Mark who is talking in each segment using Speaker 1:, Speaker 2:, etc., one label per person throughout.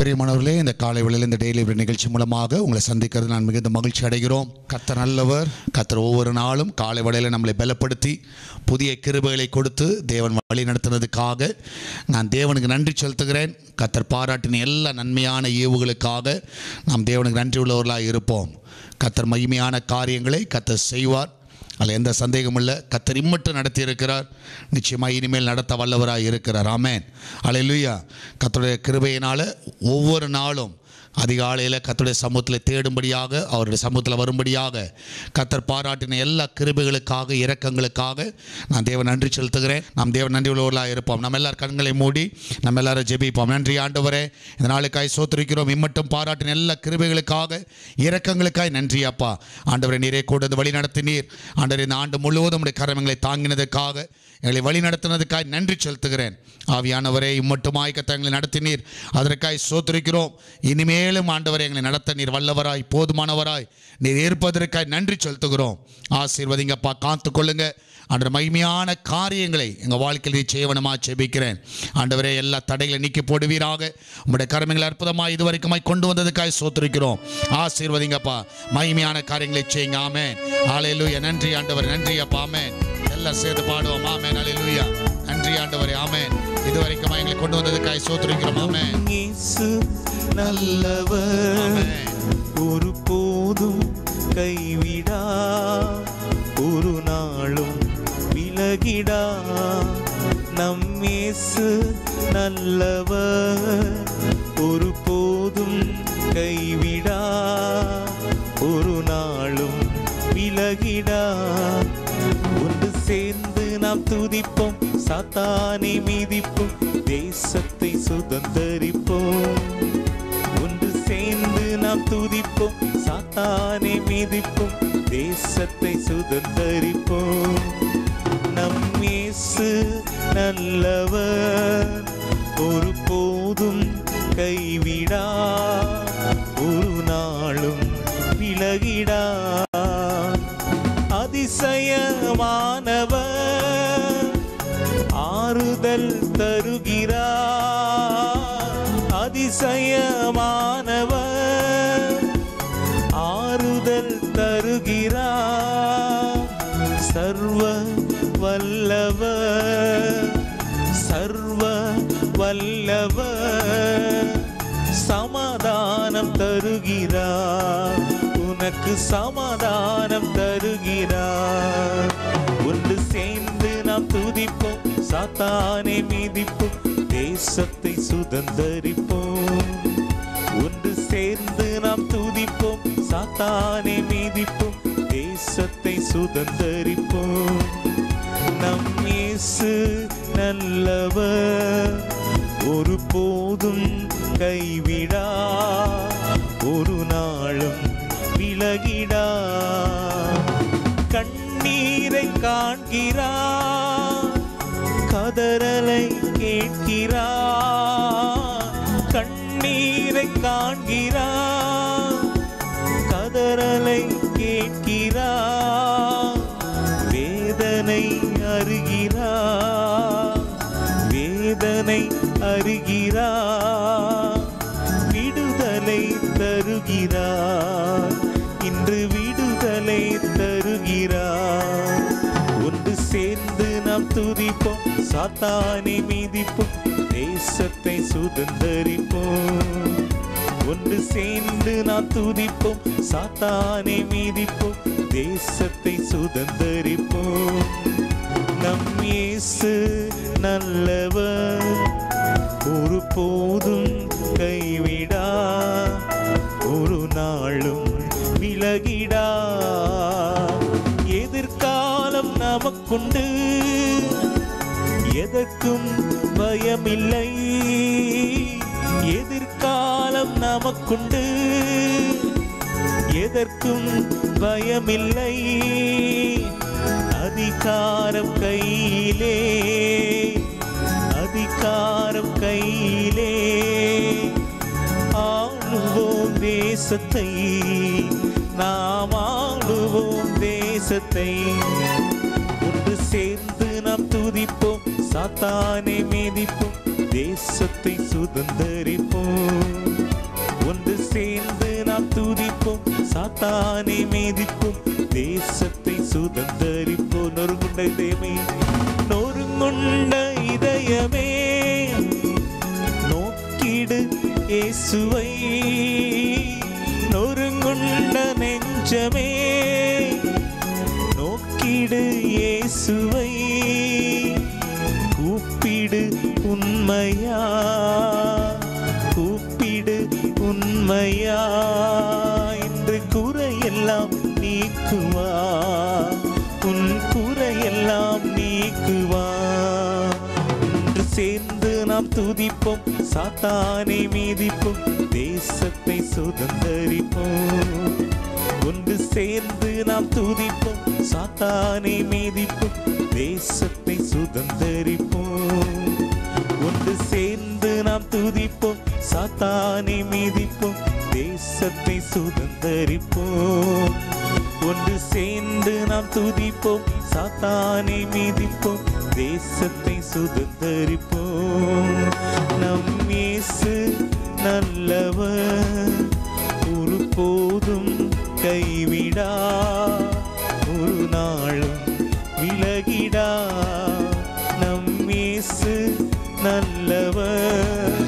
Speaker 1: பிரியமானவர்களே, இந்த காலை வேளையில் இந்த டெய்லி நிகழ்ச்சி மூலமாக உங்களை சந்திக்கிறது நான் மிகுந்த மகிழ்ச்சி அடைகிறோம். கர்த்தர் நல்லவர். கர்த்தர் ஒவ்வொரு நாளும் காலை வேளையில் நம்மளை பலப்படுத்தி புதிய கிருபைகளை கொடுத்து தேவன் வழி நடத்தினதுக்காக நான் தேவனுக்கு நன்றி செலுத்துகிறேன். கர்த்தர் பாராட்டின எல்லா நன்மையான ஏவுகளுக்காக நாம் தேவனுக்கு நன்றி உள்ளவர்களாக இருப்போம். கர்த்தர் மகிமையான காரியங்களை கர்த்தர் செய்வார். அதில் எந்த சந்தேகமும் இல்லை. கர்த்தர் இம்மட்டும் நடத்தி இருக்கிறார், நிச்சயமாக இனிமேல் நடத்த வல்லவராக இருக்கிறார். ஆமென், அல்லேலூயா. கர்த்தருடைய கிருபையினால் ஒவ்வொரு நாளும் அதிகாலையில் கர்த்தருடைய சமூகத்தில் தேடும்படியாக, அவருடைய சமூகத்தில் வரும்படியாக கர்த்தர் பாராட்டின எல்லா கிருபைகளுக்காக, இரக்கங்களுக்காக நான் தேவன் நன்றி செலுத்துகிறேன். நாம் தேவன் நன்றி உள்ளவர்களாக இருப்போம். நம்ம எல்லாரும் கண்களை மூடி நம்ம எல்லாரும் ஜெபிப்போம். நன்றி ஆண்டவரே, இந்த நாளுக்காய் சோத்திருக்கிறோம். இம்மட்டும் பாராட்டின எல்லா கிருபைகளுக்காக, இரக்கங்களுக்காய் நன்றி அப்பா. ஆண்டவரை நீரே கூட வந்து வழி நடத்தினீர். ஆண்டவரை இந்த ஆண்டு முழுவதும் உடைய கரங்களை தாங்கினதுக்காக, எங்களை வழி நடத்தினதுக்காய் நன்றி செலுத்துகிறேன். ஆவியானவரே, இம்மட்டுமாய் கர்த்தர் எங்களை நடத்தினீர், அதற்காய் சோத்திருக்கிறோம். இனிமேலும் ஆண்டவரை எங்களை நடத்த நீர் வல்லவராய், போதுமானவராய் நீர் இருப்பதற்காய் நன்றி செலுத்துகிறோம். ஆசீர்வதிங்கப்பா, காத்து கொள்ளுங்க. ஆண்டவர் மகிமையான காரியங்களை எங்கள் வாழ்க்கையில் நீ செய்வனமாக ஜெபிக்கிறேன். ஆண்டவரே, எல்லா தடைகளை நீக்கி போடுவீராக. உங்களுடைய கருமைகளை அற்புதமாக இதுவரைக்குமாய் கொண்டு வந்ததுக்காய் சோத்திருக்கிறோம். ஆசீர்வதிங்கப்பா, மகிமையான காரியங்களை செய்யுங்க. ஆமென், அல்லேலூயா. நன்றி ஆண்டவர், நன்றி அப்பா. ஆமென். எல்லாம் சேர்த்து பாடுவோம். ஆமென், அல்லேலூயா. நன்றி ஆண்டவரே. ஆமென். இதுவரைக்கும் எங்களை கொண்டு வந்ததுக்காய் சோத்திருக்கிறோம். ஆமென்.
Speaker 2: இயேசு நல்லவர், ஒரு போதும் கைவிடா, ஒரு நாளும் விலகிடா. நம் இயேசு நல்லவர், ஒரு போதும் கைவிடா, ஒரு நாளும் விலகிடா. ஒன்று சேர்ந்து நாம் துதிப்போம், சாத்தானை மீதிப்போம், தேசத்தை சுதந்தரிப்போம். ஒன்று சேர்ந்து நாம் துதிப்போம், சாத்தானை மீதிப்போம், தேசத்தை சுதந்தரிப்போம். நம் இயேசு நல்லவர், ஒரு போதும் கைவிடா, ஒரு நாளும் விலகிடா. அதிசயமானவர், ஆறுதல் தருகிறார். அதிசயமானவர், ஆறுதல் தருகிறார். சர்வ வல்லவர், சர்வ வல்லவர், சமாதானம் தருகிறார். உனக்கு சமாதானம் தருகிறார். ஒன்று சேர்ந்து நாம் துதிப்போம், சாத்தானை மீதிப்போம், தேசத்தை சுதந்தரிப்போம். ஒன்று சேர்ந்து நாம் துதிப்போம், சாத்தானை மீதிப்போம், தேசத்தை சுதந்தரிப்போம். நம் இயேசு நல்லவர், ஒரு போதும் கைவிடா, ஒரு நாளும் விலகிடா. கண்ணீரை காண்கிறார், கதறலை கேட்கிறார். கண்ணீரை காண்கிறார், கதறலை கேட்கிறார். வேதனை அறிகிறார், வேதனை அறிகிறார். விடுதலை தருகிறார், இன்று விடுதலை தருகிறார். ஒன்று சேர்ந்து நாம் துதிப்போம், சாத்தானை மீதிப்போம், தேசத்தை சுதந்தரிப்போம். ஒன்று சேர்ந்து நாம் துதிப்போம், சாத்தானை மீதிப்போம், தேசத்தை சுதந்தரிப்போம். நம் இயேசு நல்லவர், ஒரு போதும் கைவிடா, ஒரு நாளும் விலகிடா. எதிர்காலம் நமக்குண்டு, எதற்கும் பயமில்லை. எதிர்காலம் நமக்குண்டு, எதற்கும் பயமில்லை. அதிகாரம் கையிலே, அதிகாரம் கையிலே. ஆளுவோம் தேசத்தை, நாம் ஆளுவோம் தேசத்தை. ஒன்று சேர்ந்து நாம் துதிப்போம், சாத்தானை மீதிப்போம், தேசத்தை சுதந்தரிப்போம். ஒன்று சேர்ந்து நாம் துதிப்போம், சாத்தானை மீதிப்போம், தேசத்தை சுதந்தரிப்போம். நொறுங்குண்ட இதயமே, நொறுங்குண்ட இதயமே, நோக்கிடு இயேசுவை. நொறுங்குண்ட நெஞ்சமே, நோக்கிடு இயேசுவை. கூப்பிடு உண்மையா, கூப்பிடு உண்மையா, இன்று குறையெல்லாம் நீக்குவா, உன் குறையெல்லாம் நீக்குவா. ஒன்று சேர்ந்து நாம் துதிப்போம், சாத்தானை மீதிப்போம், தேசத்தை சுதந்தரிப்போம். ஒன்று சேர்ந்து நாம் துதிப்போம், சாத்தானை மீதிப்போம், தேசத்தை சுதந்தரிப்போம். ஒன்று சேர்ந்து நாம் துதிப்போம், சாத்தானை மீதிப்போம், தேசத்தை சுதந்தரிப்போம். ஒன்று சேர்ந்து நாம் துதிப்போம், சாத்தானை மீதிப்போம், தேசத்தை சுதந்தரிப்போம். நம் இயேசு நல்லவர், ஒருபோதும் கைவிடா, ஒரு நாளும் விலகிடா. நம் இயேசு நல்லவர்,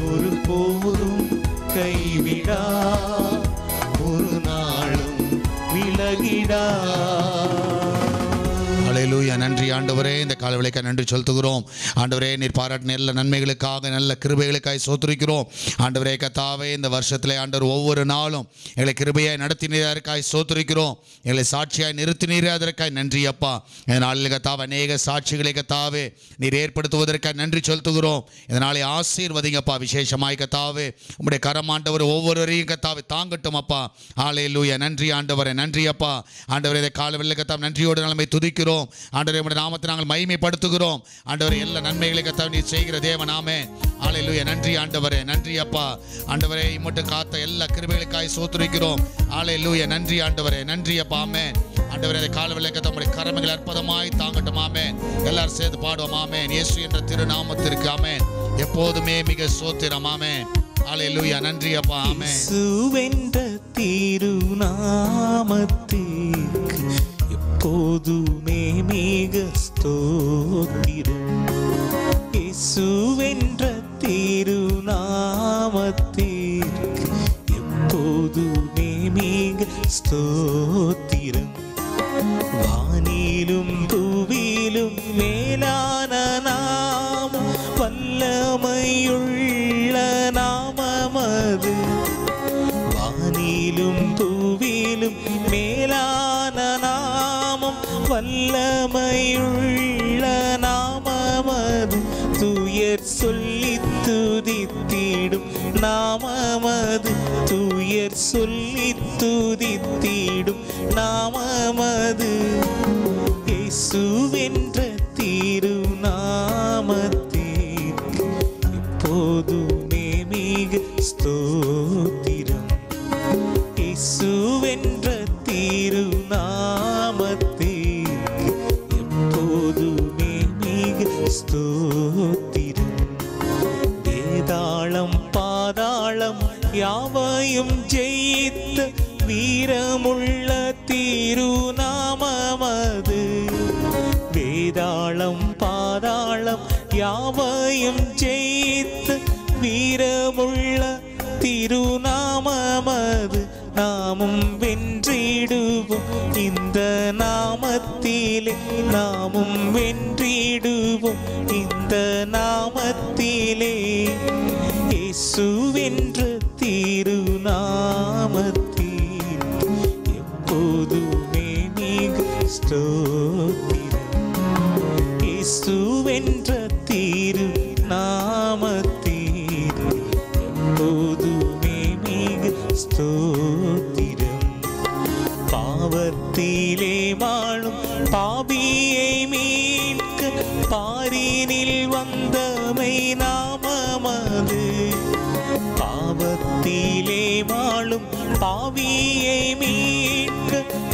Speaker 2: ஒருபோதும் கைவிடா, ஒரு நாளும் விலகிடா.
Speaker 1: ஹல்லேலூயா. நன்றி ஆண்டவரே, இந்த காலவேளைக்கு நன்றி செலுத்துகிறோம். ஆண்டவரே, நீர் பாராட்டின நல்ல நன்மைகளுக்காக, நல்ல கிருபைகளுக்காக சோத்திரிக்கிறோம். ஆண்டவரே கர்த்தாவே, இந்த வருஷத்திலே ஆண்டவர் ஒவ்வொரு நாளும் எங்களை கிருபையாய் நடத்தினதற்காய் சோத்திரிக்கிறோம். எங்களை சாட்சியாய் நிறுத்தினீரே, அதற்காய் நன்றி அப்பா. இந்த நாளில் கர்த்தாவே அநேக சாட்சிகளை கர்த்தாவே நீர் ஏற்படுத்துவதற்காக நன்றி செலுத்துகிறோம். இதனாலே ஆசீர்வதிங்கப்பா. விசேஷமாய் கர்த்தாவே உம்முடைய கரம் ஆண்டவர் ஒவ்வொருவரையும் கர்த்தாவே தாங்கட்டும் அப்பா. ஹல்லேலூயா. நன்றி ஆண்டவரே, நன்றி அப்பா. ஆண்டவரே, இந்த காலவேளையில் கர்த்தாவே நன்றியோடு நம்மை துதிக்கிறோம். ஆண்டவரே, உம்முடைய நாமத்தை நாங்கள் மகிமைப்படுத்துகிறோம். ஆண்டவரே, எல்லா நன்மைகளை கர்த்தாவே நீர் செய்கிற தேவன். ஆமென். ஹல்லேலூயா. நன்றி ஆண்டவரே, நன்றி அப்பா. ஆண்டவரே, இம்மட்டும் காத்த எல்லா கிருபைகளுக்காக ஸ்தோத்திரிக்கிறோம். ஹல்லேலூயா. நன்றி ஆண்டவரே, நன்றி அப்பா. ஆமென். ஆண்டவரே, இந்த காலவேளையில் கர்த்தாவே கரங்களை அற்புதமாய் தாங்கட்டும். ஆமென். எல்லாரும் சேர்ந்து பாடுவோம். ஆமென். இயேசு என்ற திருநாமத்திற்கு ஆமென். எப்போதுமே மிக ஸ்தோத்திரம். ஆமென். ஹல்லேலூயா. நன்றி அப்பா. ஆமென்.
Speaker 2: இயேசுவென்ற திருநாமத்திற்கு எப்போதுமே மிக ஸ்தோத்திரம். இயேசுவென்ற திருநாமத்திற்கு எப்போதுமே மிக ஸ்தோத்திரம். வானிலும் பூவிலும் மேலான நாமம், வல்லமையுள்ள நாமமது. வானிலும் பூவிலும் மேலான நாமம், வல்லமையுள்ள நாமமது. துயர் சொல்லி துதித்திடும் நாமமது, துயர் சொல்லி துதித்திடும் நாமமது. இயேசுவென்ற திருநாமத்திற்கு எப்போதுமே மிக ஸ்தோத்திரம். இயேசுவென்ற திருநாமத்திற்கு எப்போதுமே மிக ஸ்தோத்திரம். வேதாளம் பாதாளம் யாவையும் ஜெயித்த வீரமுள்ள திருநாமமது. வேதாளம் பாதாளம் யாவையும் ஜெயித்த வீரமுள்ள திருநாமமது. நாமும் வென்றிடுவோம் இந்த நாமத்திலே, நாமும் வென்றிடுவோம் இந்த நாமத்திலே. இயேசுவென்ற திருநாமத்தில் எப்போதுமே மிக ஸ்தோத்திரம். இயேசுவென்ற திருநாமத்தில் எப்போதுமே மிக ஸ்தோத்திரம். பாவத்திலே வாழும் பாவியை மீட்க பாரினில் வந்தமை நாமமது. பாவத்திலே வாழும் வாழும் பாவியை மீட்க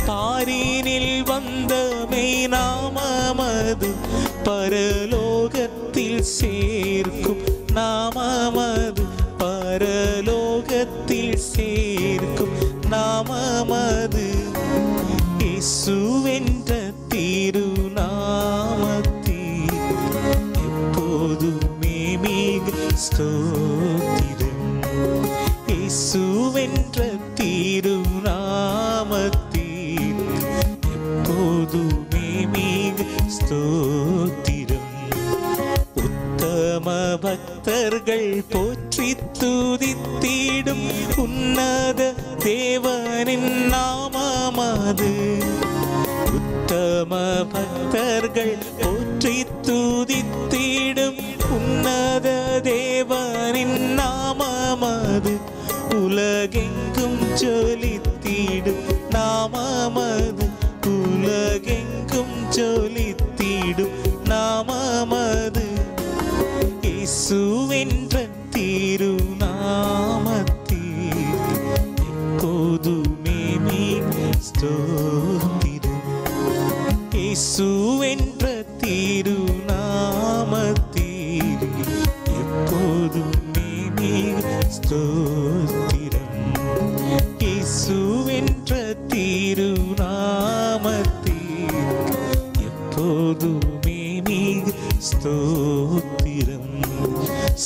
Speaker 2: பாரினில் வந்த மெய்நாமமது பரலோகத்தில் சேர்க்கும் நாமமது பரலோகத்தில் சேர்க்கும் நாமமது இயேசுவென்ற திருநாமத்தில் எப்போதுமே மிக ஸ்தோத்திரம். இயேசுவென்ற திருநாமத்தில் எப்போதுமே மிக ஸ்தோத்திரம். உத்தம பக்தர்கள் போற்றி துதித்திடும் உன்னத தேவனின் நாமமது. உத்தம பக்தர்கள் போற்றி துதித்திடும் உன்னத தேவனின் நாமமது உலகெங்கும் ஜொலித்திடும் நாமமது உலகெங்கும் ஜொலித்திடும் நாமமது இயேசுவென்ற திருநாமத்தில் எப்போதுமே மிக ஸ்தோத்திரம். இயேசுவென்ற திருநாமத்தில் எப்போதுமே மிக ஸ்தோத்திரம். இயேசுவென்ற திருநாமத்தில் எப்போதுமே மிக ஸ்தோத்திரம்.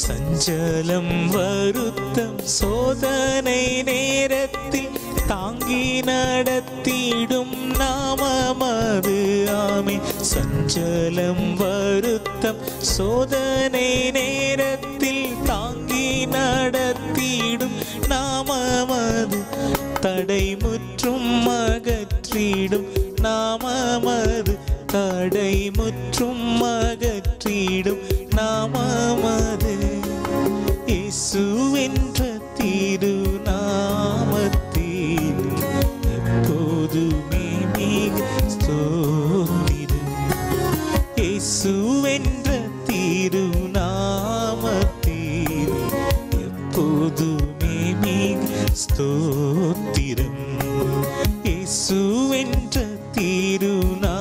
Speaker 2: சஞ்சலம் வருத்தம் சோதனை நேரத்தில் தாங்கி நடத்திடும் நாமமது ஆமே. சஞ்சலம் வருத்தம் சோதனை நேரத்தில் தாங்கி நடத்திடும் நாமமது தடை முற்றும் அகற்றிடும் நாமமது தடை முற்றும் அகற்றிடும் நாமமது இயேசுவென்ற திருநாமத்தில் எப்போதுமே மிக ஸ்தோத்திரம். இயேசுவென்ற திருநாமத்தில் எப்போதுமே மிக ஸ்தோத்திரம். இயேசுவென்ற திருநாமத்தில்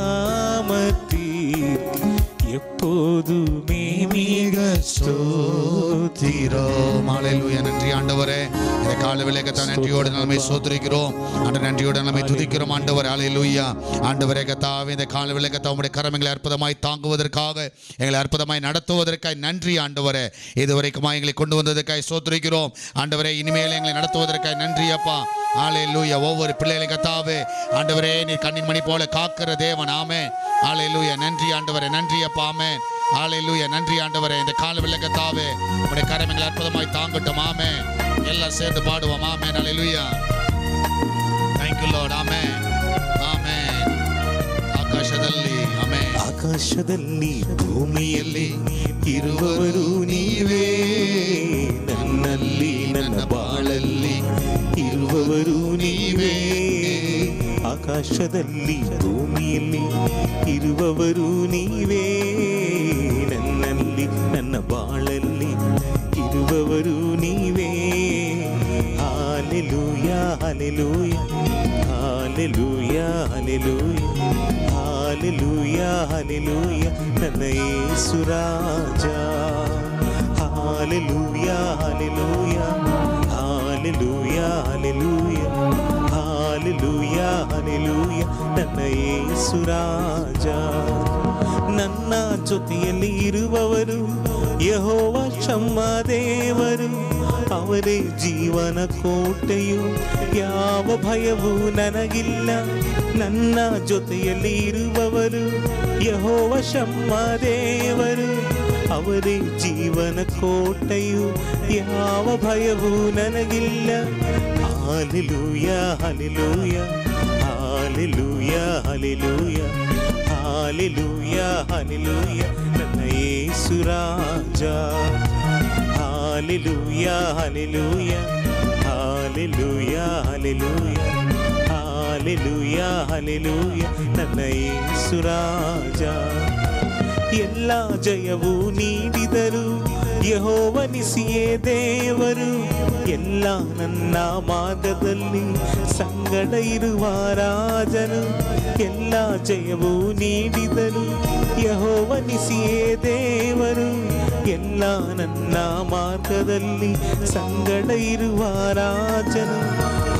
Speaker 2: எப்போதுமே மிக ஸ்தோத்திரம்.
Speaker 1: ஹல்லேலூயா. நன்றி ஆண்டவரே, இந்த கால வேளைக்கு நன்றியோடு நம்மை ஸ்தோத்திரிக்கிறோம் ஆண்டவரே, நன்றியோடு நம்மை துதிக்கிறோம் ஆண்டவரே. ஹல்லேலூயா. ஆண்டவரே கர்த்தாவே, இந்த கால வேளைக்கு உம்முடைய கரங்களை அற்புதமாய் தாங்குவதற்காக எங்களை அற்புதமாய் நடத்துவதற்காக நன்றி ஆண்டவரே. இதுவரைக்குமா எங்களை கொண்டு வந்ததற்காக ஸ்தோத்திரிக்கிறோம் ஆண்டவரே. இனிமேல் எங்களை நடத்துவதற்காக நன்றி அப்பா. ஹல்லேலூயா. ஒவ்வொரு பிள்ளைகளை கர்த்தாவே ஆண்டவரே, நீர் கண்ணின் மணி போல காக்கிற தேவன். ஆமென். ஹல்லேலூயா. நன்றி ஆண்டவரே, நன்றி அப்பா. ஆமென். ஹல்லேலூயா. நன்றி ஆண்டவரே. இந்த கால வேளைக்கு கர்த்தாவே உம்முடைய கரங்களை அற்புதமாய் தாங்கட்டும். ஆமென். எல்லாம் சேர்ந்து பாடுவோம். ஆமென். ஹல்லேலூயா. Thank you Lord. ஆமென். ஆமென். ಆಕಾಶದಲ್ಲಿ ಆಮೆನ್.
Speaker 2: ಆಕಾಶದಲ್ಲಿ ಭೂಮಿಯಲ್ಲಿ ಇರುವವರು ನೀವೇ, ನನ್ನಲ್ಲಿ ನನ್ನ ಬಾಳಲ್ಲಿ ಇರುವವರು ನೀವೇ. ಆಕಾಶದಲ್ಲಿ ಭೂಮಿಯಲ್ಲಿ ಇರುವವರು ನೀವೇ, ನನ್ನಲ್ಲಿ ನನ್ನ ಬಾಳಲ್ಲಿ ಇರುವವರು ನೀವೇ. Hallelujah hallelujah hallelujah hallelujah hallelujah hallelujah ನನ್ನ ಯೇಸು ರಾಜ. Hallelujah hallelujah hallelujah hallelujah hallelujah hallelujah ನನ್ನ ಯೇಸು ರಾಜ. ನನ್ನ ಜೊತೆಯಲ್ಲಿ ಇರುವವರು ಯೆಹೋವ ಶಮ್ಮ ದೇವರು, ಅವರೇ ಜೀವನ ಕೋಟೆಯು, ಯಾವ ಭಯವೂ ನನಗಿಲ್ಲ. ನನ್ನ ಜೊತೆಯಲ್ಲಿ ಇರುವವರು ಯೆಹೋವ ಶಮ್ಮ ದೇವರು, ಅವರೇ ಜೀವನ ಕೋಟೆಯು, ಯಾವ ಭಯವೂ ನನಗಿಲ್ಲ. Hallelujah hallelujah hallelujah hallelujah hallelujah hallelujah ನನ್ನ ಯೇಸು ರಾಜ. Hallelujah hallelujah hallelujah hallelujah hallelujah hallelujah ನನ್ನ ಯೇಸು ರಾಜ. ಎಲ್ಲ ಜಯವೂ ನೀಡಿದರು ಯೆಹೋವ ನಿಸಿಯೇ ದೇವರು. ಎಲ್ಲ ನನ್ನ ಮಾರ್ಗದಲ್ಲಿ ಸಂಗಡ ಇರುವ ರಾಜನು, ಎಲ್ಲ ಜಯವೂ ನೀಡಿದನು. ಯೆಹೋವ ನಿಸಿಯೇ ದೇವರು, ಎಲ್ಲ ನನ್ನ ಮಾರ್ಗದಲ್ಲಿ ಸಂಗಡ ಇರುವ ರಾಜನು.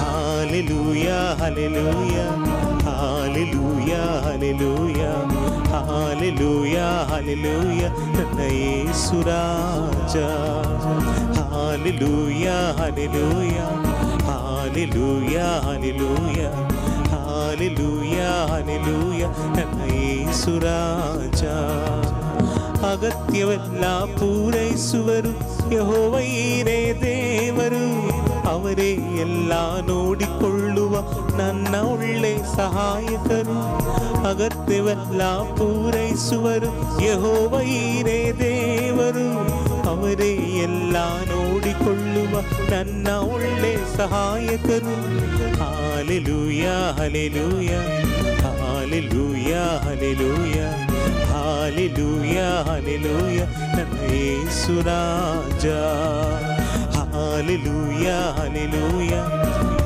Speaker 2: Hallelujah hallelujah hallelujah hallelujah hallelujah hallelujah ನನ್ನ ಯೇಸು ರಾಜ. Hallelujah hallelujah hallelujah hallelujah hallelujah hallelujah ನನ್ನ ಯೇಸು ರಾಜ. ಅಗತ್ಯವೆಲ್ಲ ಪೂರೈಸುವರು ಯೆಹೋವನೇ ದೇವರು. ಅವರೇ ಎಲ್ಲ ನೋಡಿಕೊಳ್ಳುವ ನನ್ನ ಒಳ್ಳೆ ಸಹಾಯಕರು. ಅಗತ್ಯವೆಲ್ಲ ಪೂರೈಸುವರು ಯೆಹೋವನೇ ದೇವರು. ಅವರೇ ಎಲ್ಲ ನೋಡಿಕೊಳ್ಳುವ ನನ್ನ ಒಳ್ಳೆ ಸಹಾಯಕರು. Hallelujah hallelujah hallelujah hallelujah hallelujah hallelujah ನನ್ನ ಯೇಸು ರಾಜ. Hallelujah hallelujah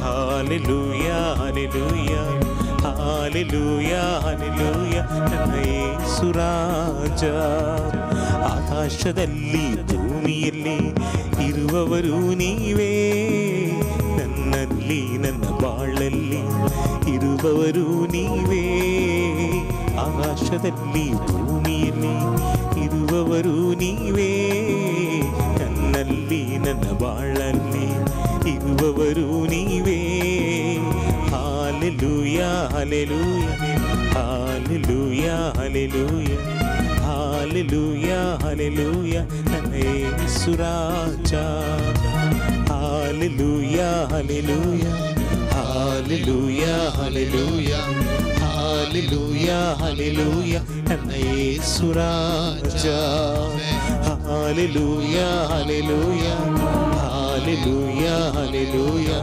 Speaker 2: hallelujah hallelujah hallelujah hallelujah ನನ್ನ ಯೇಸು ರಾಜ. ಆಕಾಶದಲ್ಲಿ ಭೂಮಿಯಲ್ಲಿ ಇರುವವರು ನೀವೇ, ನನ್ನಲ್ಲಿ ನನ್ನ ಬಾಳಲ್ಲಿ ಇರುವವರು ನೀವೇ. ಆಕಾಶದಲ್ಲಿ ಭೂಮಿಯಲ್ಲಿ ಇರುವವರು ನೀವೇ, ನನ್ನಲ್ಲಿ ನನ್ನ ಬಾಳಲ್ಲಿ ಇರುವವರು ನೀವೇ. Hallelujah hallelujah hallelujah hallelujah hallelujah hallelujah ನನ್ನ ಯೇಸು ರಾಜ. Hallelujah hallelujah hallelujah hallelujah hallelujah hallelujah ನನ್ನ ಯೇಸು ರಾಜ. Hallelujah hallelujah hallelujah hallelujah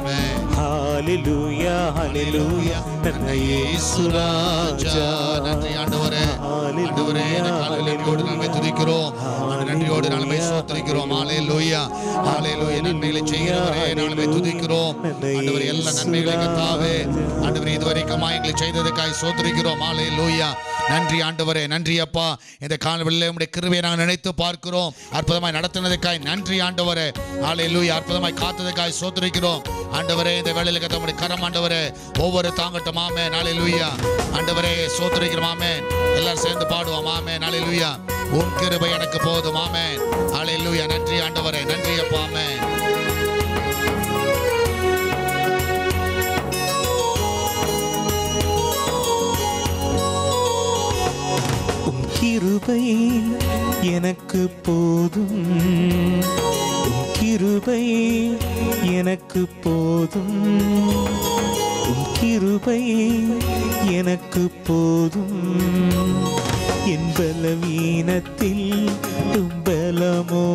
Speaker 2: hallelujah hallelujah ನನ್ನ ಯೇಸು ರಾಜ.
Speaker 1: நன்றி ஆண்டவரே. ஆண்டவரே இந்த காலையோடு நாமே துதிக்கிறோம், நன்றியோடு நாமே ஸ்தோத்திரிக்கிறோம். ஹalleluya ஹalleluya. நன்மைகளை செய்கிறவரே நாமே துதிக்கிறோம் ஆண்டவரே. எல்லா நன்மைகளை கர்த்தாவே ஆண்டவரே இதுவரைக்கும் எங்களை செய்ததற்காய் ஸ்தோத்திரிக்கிறோம். ஹalleluya. நன்றி ஆண்டவரே, நன்றி அப்பா. இந்த காலையிலே உம்முடைய கிருபையை நாங்கள் நினைத்து பார்க்கிறோம். அற்புதமாய் நடத்தினதற்காய் நன்றி ஆண்டவரே. ஹalleluya. அற்புதமாய் காத்ததற்காய் ஸ்தோத்திரிக்கிறோம் ஆண்டவரே. இந்த வேளையில கர்த்தருடைய கரம் ஆண்டவரே ஒவ்வொரு தாங்கட்டும். ஆமென் ஹalleluya. ஆண்டவரே ஸ்தோத்திரிக்கிறோம். ஆமென். எல்லாரும் சேர்ந்து பாடுவோம். ஆமென் ஹalleluya. உம் கிருபை எனக்கு போதும். ஆமென் ஹalleluya. நன்றி ஆண்டவரே, நன்றி அப்பா. ஆமென்.
Speaker 2: உம் கிருபை எனக்கு போதும், உம் கிருபை எனக்கு போதும், உம் கிருபை எனக்கு போதும். என் பலவீனத்தில் உம் பலமோ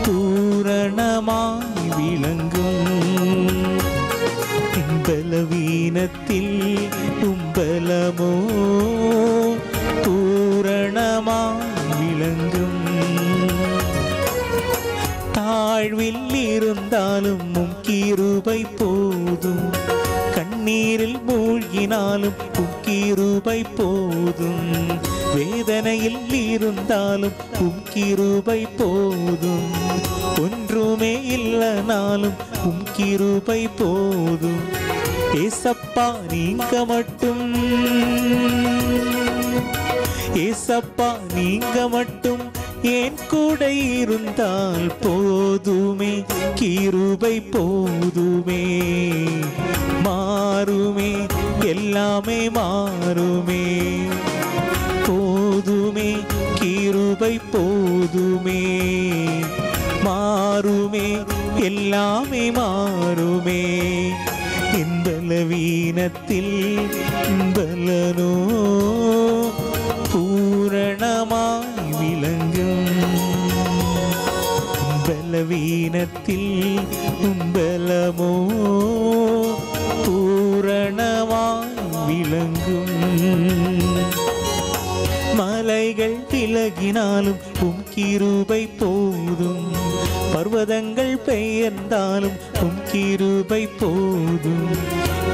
Speaker 2: பூரணமாய் விளங்கும். என் பலவீனத்தில் உம் பலமோ பூரணமாய் விளங்கும். தாழ்வில் இருந்தாலும் உம் கிருபை போதும், கண்ணீரில் மூழ்கினாலும் உம் கிருபை போதும். வேதனையில் இருந்தாலும் உம் கிருபை போதும். ஒன்றுமே இல்லனாலும் உம் கிருபை போதும். ஏசப்பா நீங்க மட்டும், ஏசப்பா நீங்க மட்டும் என் கூட இருந்தால் போதுமே, கிருபை போதுமே. மாறுமே, எல்லாமே மாறுமே. போதுமே, கிருபை போதுமே. மாறுமே, எல்லாமே மாறுமே. என் பலவீனத்தில் பலனோ பூரணமாய் விளங்கும். பலவீனத்தில் பலமோ பூரணமாய் விளங்கும். மலைகள் விலகினாலும் உம் கிருபை போதும். பர்வதங்கள் பெயர்ந்தாலும் உம் கிருபை போதும்.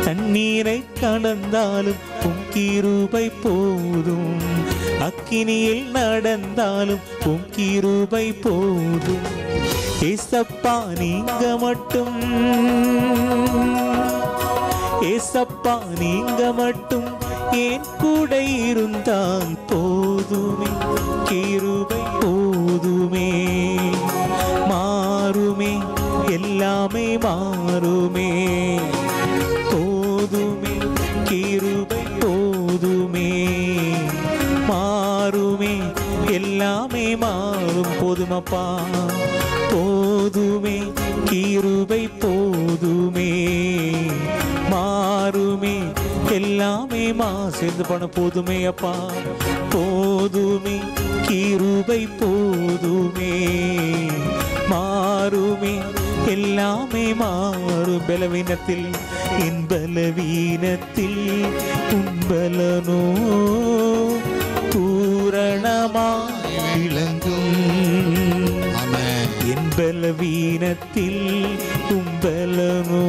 Speaker 2: தண்ணீரை கடந்தாலும் உம் கிருபை போதும். அக்கினியில் நடந்தாலும் உம் கிருபை போதும். ஏசப்பா நீங்க மட்டும், ஏசப்பா நீங்க மட்டும் என் கூட இருந்தால் போதுமே. கிருபை போதுமே. மாறுமே, எல்லாமே மாறுமே. போதுமே, கிருபை போதுமே. மாறுமே, எல்லாமே மாறும். போதுமப்பா, போதுமே, கிருபை போதுமே. மாறுமே, எல்லாமே சேர்ந்து பண்ண போதுமே அப்பா. போதுமே, கிருபை போதுமே. மாறுமே, எல்லாமே மாறும். பலவீனத்தில் என் பலவீனத்தில் உன்பலனோ பூரணமாய் விளங்கும். என் பலவீனத்தில் உம்பலனோ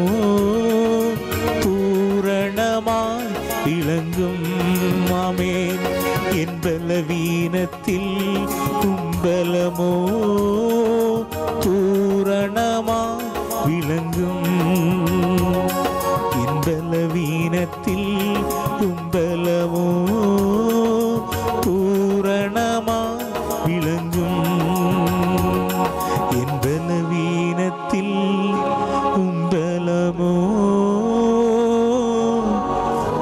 Speaker 2: பூரணமாய் விளங்கும். ஆமென். என் பலவீனத்தில் உம்பலமோ பூரணமாய் விளங்கும். என் பலவீனத்தில் உம்பலமோ பூரணமாய் விளங்கும். என் பலவீனத்தில் உம்பலமோ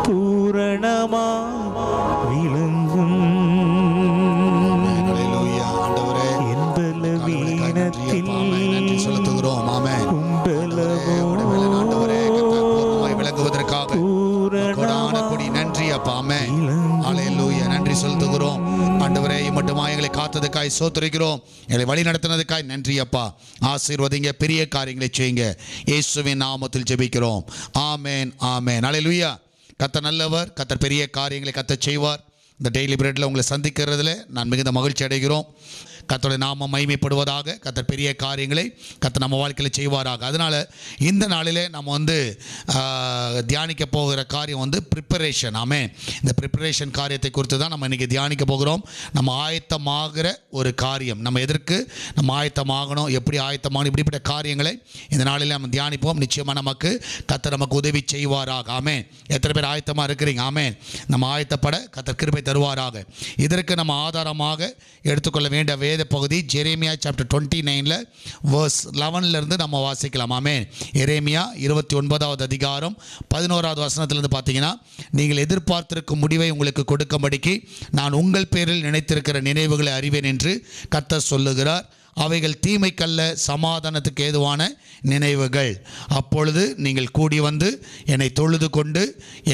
Speaker 2: பூரணமாய் விளங்கும். என் பலவீனத்தில்
Speaker 1: செலுத்துகிறோம். ஆமென். விளங்குவதற்காக நன்றி அப்பா. ஆமென். ஹல்லேலூயா. நன்றி செலுத்துகிறோம் ஆண்டவரே. மட்டுமா எங்களை காத்ததுக்காய் ஸ்தோத்திரிக்கிறோம். எங்களை வழி நடத்தினதுக்காய் நன்றி அப்பா. ஆசீர்வதிங்க, பெரிய காரியங்களை செய்யுங்க. இயேசுவின் நாமத்தில் ஜெபிக்கிறோம். ஆமென், ஆமென். ஹல்லேலூயா. கர்த்தர் நல்லவர். கர்த்தர் பெரிய காரியங்களை கர்த்தர் செய்வார். இந்த டெய்லி பிரெட்டில் உங்களை சந்திக்கிறதுல நான் மிகுந்த மகிழ்ச்சி அடைகிறோம். கர்த்தருடைய நாமம் மகிமைப்படுவதாக. கர்த்தர் பெரிய காரியங்களை கர்த்தர் நம்ம வாழ்க்கையில் செய்வாராக. அதனால் இந்த நாளிலே நம்ம தியானிக்க போகிற காரியம் ப்ரிப்பரேஷன். ஆமென். இந்த ப்ரிப்பரேஷன் காரியத்தை குறித்து தான் நம்ம இன்றைக்கி தியானிக்க போகிறோம். நம்ம ஆயத்தமாகிற ஒரு காரியம், நம்ம எதற்கு நம்ம ஆயத்தமாகணும், எப்படி ஆயத்தமாகணும், இப்படிப்பட்ட காரியங்களை இந்த நாளில் நம்ம தியானிப்போம். நிச்சயமாக நமக்கு கர்த்தர் நமக்கு உதவி செய்வாராக. ஆமென். எத்தனை பேர் ஆயத்தமாக இருக்கிறீங்க? ஆமென். நம்ம ஆயத்தப்பட கர்த்தர் கிருபை தருவாராக. இதற்கு நம்ம ஆதாரமாக எடுத்துக்கொள்ள வேண்டிய வேத பகுதி எரேமியா சாப்டர் 29 verse 11 நம்ம வாசிக்கலாம். ஆமென். எரேமியா 29வது அதிகாரம் 11வது வசனத்திலிருந்து பார்த்தீங்கன்னா, நீங்கள் எதிர்பார்த்திருக்கும் முடிவை உங்களுக்கு கொடுக்கும்படிக்கு நான் உங்கள் பேரில் நினைத்திருக்கிற நினைவுகளை அறிவேன் என்று கர்த்தர் சொல்லுகிறார். அவைகள் தீமைக்கல்ல, சமாதானத்துக்கு ஏதுவான நினைவுகள். அப்பொழுது நீங்கள் கூடி வந்து என்னை தொழுது கொண்டு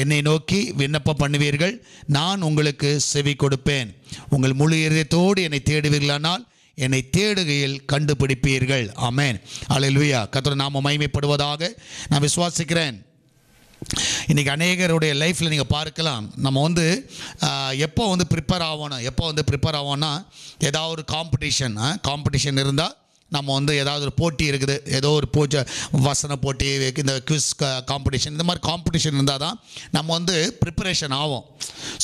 Speaker 1: என்னை நோக்கி விண்ணப்பம் பண்ணுவீர்கள். நான் உங்களுக்கு செவி கொடுப்பேன். உங்கள் முழு இதயத்தோடு என்னை தேடுவீர்களானால் என்னை தேடுகையில் கண்டுபிடிப்பீர்கள். ஆமென். அல்லேலூயா. கர்த்தர் நாமம் மகிமைப்படுவதாக. நான் விசுவாசிக்கிறேன். இன்றைக்கி அநேகருடைய லைஃப்பில் நீங்கள் பார்க்கலாம், நம்ம எப்போ ப்ரிப்பேர் ஆகணும்னா ஏதாவது ஒரு காம்படிஷன் இருந்தால், நம்ம ஏதாவது ஒரு போட்டி இருக்குது, ஏதோ ஒரு வசன போட்டி, இந்த குவிஸ் காம்படிஷன், இந்த மாதிரி காம்படிஷன் இருந்தால் தான் நம்ம ப்ரிப்பரேஷன் ஆகும்.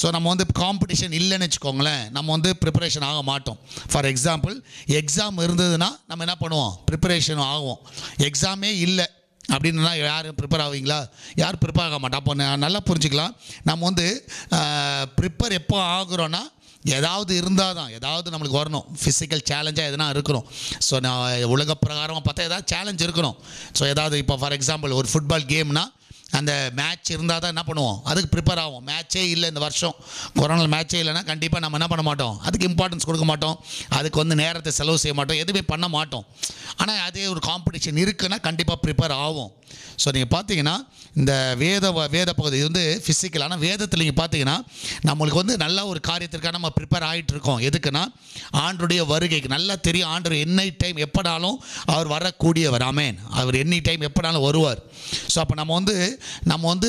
Speaker 1: ஸோ நம்ம காம்படிஷன் இல்லைன்னு வச்சுக்கோங்களேன், நம்ம ப்ரிப்பரேஷன் ஆக மாட்டோம். ஃபார் எக்ஸாம்பிள், எக்ஸாம் இருந்ததுன்னா நம்ம என்ன பண்ணுவோம்? ப்ரிப்பரேஷன் ஆகும். எக்ஸாமே இல்லை அப்படின்னா யாரும் ப்ரிப்பேர் ஆவீங்களா? யாரும் ப்ரிப்பேர் ஆக மாட்டோம். அப்போ நல்லா புரிஞ்சுக்கலாம், நம்ம ப்ரிப்பேர் எப்போ ஆகுறோன்னா ஏதாவது இருந்தால் தான், ஏதாவது நம்மளுக்கு வரணும். ஃபிசிக்கல் சேலஞ்சாக எதனா இருக்கணும். ஸோ நான் உலக பிரகாரமாக பார்த்தா ஏதாவது சேலஞ்ச் இருக்கணும். ஸோ ஏதாவது இப்போ ஃபார் எக்ஸாம்பிள் ஒரு ஃபுட்பால் கேம்னா அந்த மேட்ச் இருந்தால் தான் என்ன பண்ணுவோம்? அதுக்கு ப்ரிப்பேர் ஆகும். மேட்ச்சே இல்லை இந்த வருஷம், கொரோனாவில் மேட்ச்சே இல்லைன்னா கண்டிப்பாக நம்ம என்ன பண்ண மாட்டோம்? அதுக்கு இம்பார்ட்டன்ஸ் கொடுக்க மாட்டோம். அதுக்கு நேரத்தை செலவு செய்ய மாட்டோம். எதுவுமே பண்ண மாட்டோம். ஆனால் அதே ஒரு காம்படிஷன் இருக்குன்னா கண்டிப்பாக ப்ரிப்பேர் ஆகும். ஸோ நீங்கள் பார்த்தீங்கன்னா இந்த வேத பகுதி இது வந்து ஃபிசிக்கல். ஆனால் வேதத்தில் நீங்கள் பார்த்தீங்கன்னா நம்மளுக்கு வந்து நல்ல ஒரு காரியத்திற்காக நம்ம ப்ரிப்பேர் ஆகிட்டு இருக்கோம். எதுக்குன்னா ஆண்டருடைய வருகைக்கு. நல்லா தெரியும் ஆண்டர் எனி டைம் எப்போனாலும் அவர் வரக்கூடியவர். ஆமென். அவர் எனி டைம் எப்போனாலும் வருவார். ஸோ அப்போ நம்ம வந்து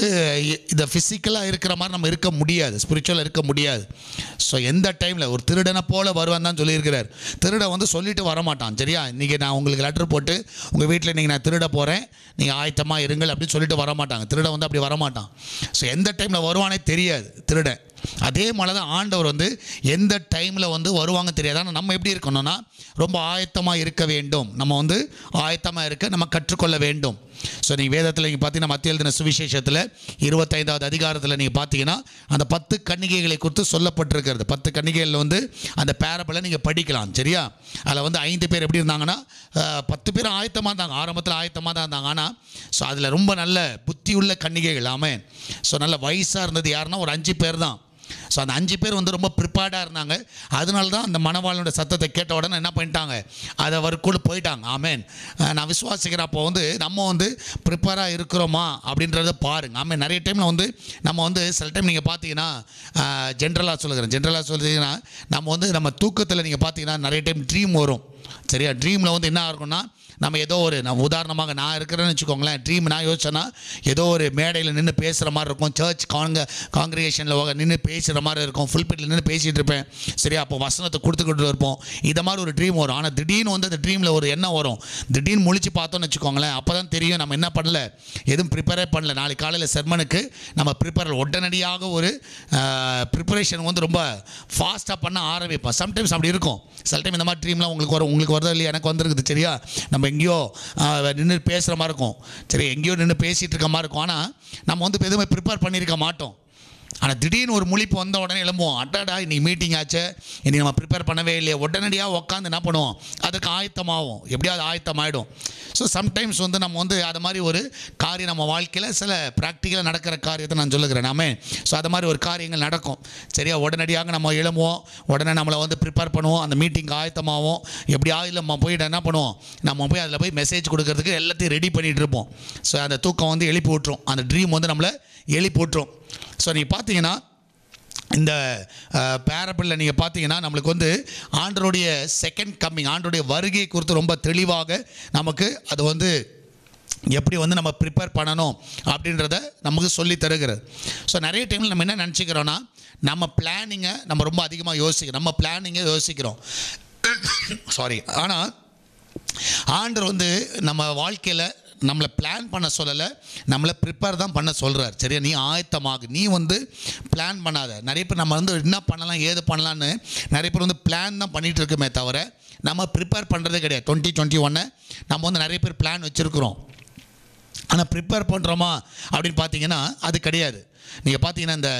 Speaker 1: இந்த ஃபிசிக்கலாக இருக்கிற மாதிரி நம்ம இருக்க முடியாது, ஸ்பிரிச்சுவலாக இருக்க முடியாது. ஸோ எந்த டைமில் ஒரு திருடனை போல் வருவான் தான் சொல்லியிருக்கிறார். திருடன் வந்து சொல்லிட்டு வரமாட்டான். சரியா, இன்றைக்கி நான் உங்களுக்கு லெட்டர் போட்டு உங்கள் வீட்டில் இன்றைக்கி நான் திருட போகிறேன், நீங்கள் ஆயத்தமாக இருங்கள் அப்படின்னு சொல்லிட்டு வரமாட்டாங்க. திருடன் வந்து அப்படி வரமாட்டான். ஸோ எந்த டைமில் வருவானே தெரியாது திருடன். அதே மாதிரி தான் ஆண்டவர் வந்து எந்த டைமில் வந்து வருவாங்க தெரியாது. ஆனால் நம்ம எப்படி இருக்கணும்னா ரொம்ப ஆயத்தமாக இருக்க வேண்டும். நம்ம வந்து ஆயத்தமாக இருக்க நம்ம கற்றுக்கொள்ள வேண்டும். ஸோ நீங்கள் வேதத்தில் நீங்கள் பார்த்தீங்கன்னா மத்திய எழுதின சுவிசேஷத்தில் 25வது அதிகாரத்தில் நீங்கள் பார்த்தீங்கன்னா அந்த 10 கன்னிகைகளை குறித்து சொல்லப்பட்டிருக்கிறது. 10 கன்னிகைகளில் வந்து அந்த பேரபிளை நீங்கள் படிக்கலாம். சரியா, அதில் வந்து 5 பேர் எப்படி இருந்தாங்கன்னா 10 பேர் ஆயத்தமாக இருந்தாங்க, ஆரம்பத்தில் ஆயத்தமாக தான் இருந்தாங்க. ஆனால் ஸோ அதில் ரொம்ப நல்ல புத்தியுள்ள கன்னிகைகள். ஆமென். ஸோ நல்ல வயசாக இருந்தது யாருன்னா ஒரு 5 பேர் தான். ஸோ அந்த 5 பேர் வந்து ரொம்ப ப்ரிப்பேர்டாக இருந்தாங்க. அதனால தான் அந்த மணவாளனோட சத்தத்தை கேட்ட உடனே என்ன பண்ணிட்டாங்க, அதை வரைக்குள்ள போயிட்டாங்க. ஆமென். நான் விசுவாசிக்கிறேன். அப்போ வந்து நம்ம வந்து ப்ரிப்பேராக இருக்கிறோமா அப்படின்றத பாருங்கள். ஆமென். நிறைய டைமில் வந்து நம்ம வந்து சில டைம் நீங்கள் பார்த்தீங்கன்னா ஜென்ரலாக சொல்லுறீங்கன்னா நம்ம தூக்கத்தில் நீங்கள் பார்த்தீங்கன்னா நிறைய டைம் ட்ரீம் வரும். சரியா, ட்ரீமில் வந்து என்ன இருக்கும்னா நம்ம ஏதோ ஒரு உதாரணமாக நான் இருக்கிறேன்னு வச்சுக்கோங்களேன். ட்ரீம் நான் யோசிச்சேன்னா ஏதோ ஒரு மேடையில் நின்று பேசுகிற மாதிரி இருக்கும், சர்ச் காங்கிரிகேஷனில் நின்று பேசுகிற மாதிரி இருக்கும், ஃபுல்பிட்டில் நின்று பேசிகிட்டு இருப்பேன். சரியா, அப்போ வசனத்தை கொடுத்துக்கிட்டு இருப்போம். இதை மாதிரி ஒரு ட்ரீம் வரும். ஆனால் திடீர்னு வந்து அந்த ட்ரீமில் ஒரு எண்ணம் வரும். திடீர்னு முழிச்சு பார்த்தோன்னு வச்சுக்கோங்களேன், அப்போ தான் தெரியும் நம்ம என்ன பண்ணல, எதுவும் ப்ரிப்பேரே பண்ணல. நாளைக்கு காலையில் செர்மனுக்கு நம்ம ப்ரிப்பேர் உடனடியாக ஒரு ப்ரிப்பரேஷன் வந்து ரொம்ப ஃபாஸ்ட்டாக பண்ண ஆரம்பிப்போம். சம்டைம்ஸ் அப்படி இருக்கும். சில டைம் இந்த மாதிரி ட்ரீம்லாம் உங்களுக்கு வருதோ இல்லையா, எனக்கு வந்துருக்குது. சரியா, நம்ம எங்கேயோ நின்று பேசுகிற மாதிரி இருக்கும். சரி, எங்கேயோ நின்று பேசிகிட்டு இருக்க மாதிரி இருக்கும். ஆனால் நம்ம வந்து எதுவுமே ப்ரிப்பேர் பண்ணியிருக்க மாட்டோம். ஆனால் திடீர்னு ஒரு முழிப்பு வந்த உடனே எழும்புவோம். அட்டாடா இன்றைக்கி மீட்டிங் ஆச்சு, இன்றைக்கி நம்ம ப்ரிப்பேர் பண்ணவே இல்லையே. உடனடியாக உட்காந்து என்ன பண்ணுவோம், அதுக்கு ஆயத்தமாகும், எப்படியாவது ஆயத்தமாகிடும். ஸோ சம்டைம்ஸ் வந்து நம்ம வந்து அது மாதிரி ஒரு காரியம் நம்ம வாழ்க்கையில் சில ப்ராக்டிக்கலாக நடக்கிற காரியத்தை நான் சொல்லுகிறேன் நாமே. ஸோ அது மாதிரி ஒரு காரியங்கள் நடக்கும். சரியா, உடனடியாக நம்ம எழும்புவோம், உடனே நம்மளை வந்து ப்ரிப்பேர் பண்ணுவோம், அந்த மீட்டிங் ஆயத்தமாகும். எப்படியாவது நம்ம போய்ட்டு என்ன பண்ணுவோம், நம்ம போய் அதில் போய் மெசேஜ் கொடுக்கறதுக்கு எல்லாத்தையும் ரெடி பண்ணிகிட்டு இருப்போம். ஸோ அந்த தூக்கம் வந்து எழுப்பி விட்டுரும், அந்த ட்ரீம் வந்து நம்மளை எழுப்பி விட்டுரும். ஸோ நீங்கள் பார்த்தீங்கன்னா இந்த பேரபிளில் நீங்கள் பார்த்தீங்கன்னா நம்மளுக்கு வந்து ஆண்டருடைய செகண்ட் கம்மிங், ஆண்டருடைய வருகை குறித்து ரொம்ப தெளிவாக நமக்கு அது வந்து எப்படி வந்து நம்ம ப்ரிப்பேர் பண்ணணும் அப்படின்றத நமக்கு சொல்லி தருகிறது. ஸோ நிறைய டைமில் நம்ம என்ன நினச்சிக்கிறோன்னா நம்ம பிளானிங்கை நம்ம ரொம்ப அதிகமாக யோசிக்கிறோம். சாரி. ஆனால் ஆண்டவர் வந்து நம்ம வாழ்க்கையில் நம்மளை பிளான் பண்ண சொல்லலை, நம்மளை ப்ரிப்பேர் தான் பண்ண சொல்கிறார். சரியா, நீ ஆயத்தமாக, நீ வந்து பிளான் பண்ணாத. நிறைய பேர் நம்ம வந்து என்ன பண்ணலாம் ஏது பண்ணலான்னு நிறைய பேர் வந்து பிளான் தான் பண்ணிகிட்டு இருக்குமே தவிர நம்ம ப்ரிப்பேர் பண்ணுறதே கிடையாது. 2021 நம்ம வந்து நிறைய பேர் பிளான் வச்சுருக்குறோம். ஆனால் ப்ரிப்பேர் பண்ணுறோமா அப்படின்னு பார்த்தீங்கன்னா அது கிடையாது. நீங்கள் பார்த்தீங்கன்னா இந்த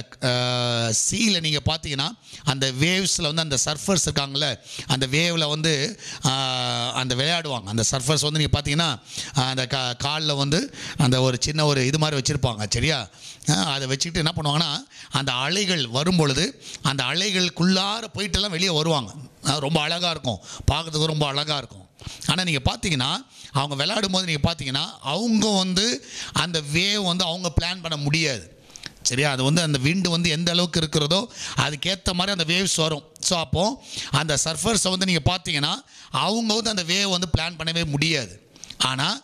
Speaker 1: சீயில் நீங்கள் பார்த்தீங்கன்னா அந்த வேவ்ஸில் வந்து அந்த சர்ஃபர்ஸ் இருக்காங்கள, அந்த வேவில் வந்து அந்த விளையாடுவாங்க. அந்த சர்ஃபர்ஸ் வந்து நீங்கள் பார்த்தீங்கன்னா அந்த காலில் வந்து அந்த ஒரு சின்ன ஒரு இது மாதிரி வச்சுருப்பாங்க. சரியா, அதை வச்சுக்கிட்டு என்ன பண்ணுவாங்கன்னா அந்த அலைகள் வரும்பொழுது அந்த அலைகளுக்குள்ளார போயிட்டெல்லாம் வெளியே வருவாங்க. ரொம்ப அழகாக இருக்கும், பார்க்குறதுக்கு ரொம்ப அழகாக இருக்கும். ஆனால் நீங்கள் பார்த்தீங்கன்னா அவங்க விளையாடும் போது நீங்கள் பார்த்தீங்கன்னா அவங்க வந்து அந்த வேவ் வந்து அவங்க பிளான் பண்ண முடியாது. சரியா, அது வந்து அந்த விண்டு வந்து எந்த அளவுக்கு இருக்கிறதோ அதுக்கேற்ற மாதிரி அந்த வேவ்ஸ் வரும். ஸோ அப்போது அந்த சர்ஃபர்ஸை வந்து நீங்கள் பார்த்தீங்கன்னா அவங்க வந்து அந்த வேவ் வந்து பிளான் பண்ணவே முடியாது. ஆனால்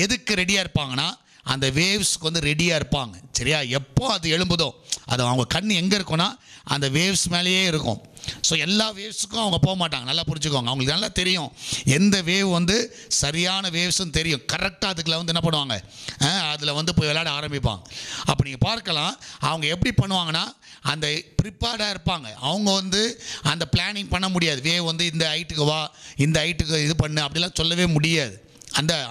Speaker 1: எதுக்கு ரெடியாக இருப்பாங்கன்னா அந்த வேவ்ஸ்க்கு வந்து ரெடியாக இருப்பாங்க. சரியா, எப்போ அது எழும்புதோ அது அவங்க கண் எங்கே இருக்குன்னா அந்த வேவ்ஸ் மேலேயே இருக்கும். ஸோ எல்லா வேவ்ஸுக்கும் அவங்க போக மாட்டாங்க. நல்லா புரிஞ்சுக்கோங்க, அவங்களுக்கு நல்லா தெரியும் எந்த வேவ் வந்து சரியான வேவ்ஸ்ன்னு தெரியும். கரெக்டாக அதுக்குள்ள வந்து என்ன பண்ணுவாங்க, அதில் வந்து போய் விளையாட ஆரம்பிப்பாங்க. அப்போ நீங்கள் பார்க்கலாம் அவங்க எப்படி பண்ணுவாங்கன்னா அந்த ப்ரிப்பேர்டாக இருப்பாங்க. அவங்க வந்து அந்த பிளானிங் பண்ண முடியாது. வேவ் வந்து இந்த ஹைட்டுக்கு வா, இந்த ஹைட்டுக்கு இது பண்ணு அப்படிலாம் சொல்லவே முடியாது.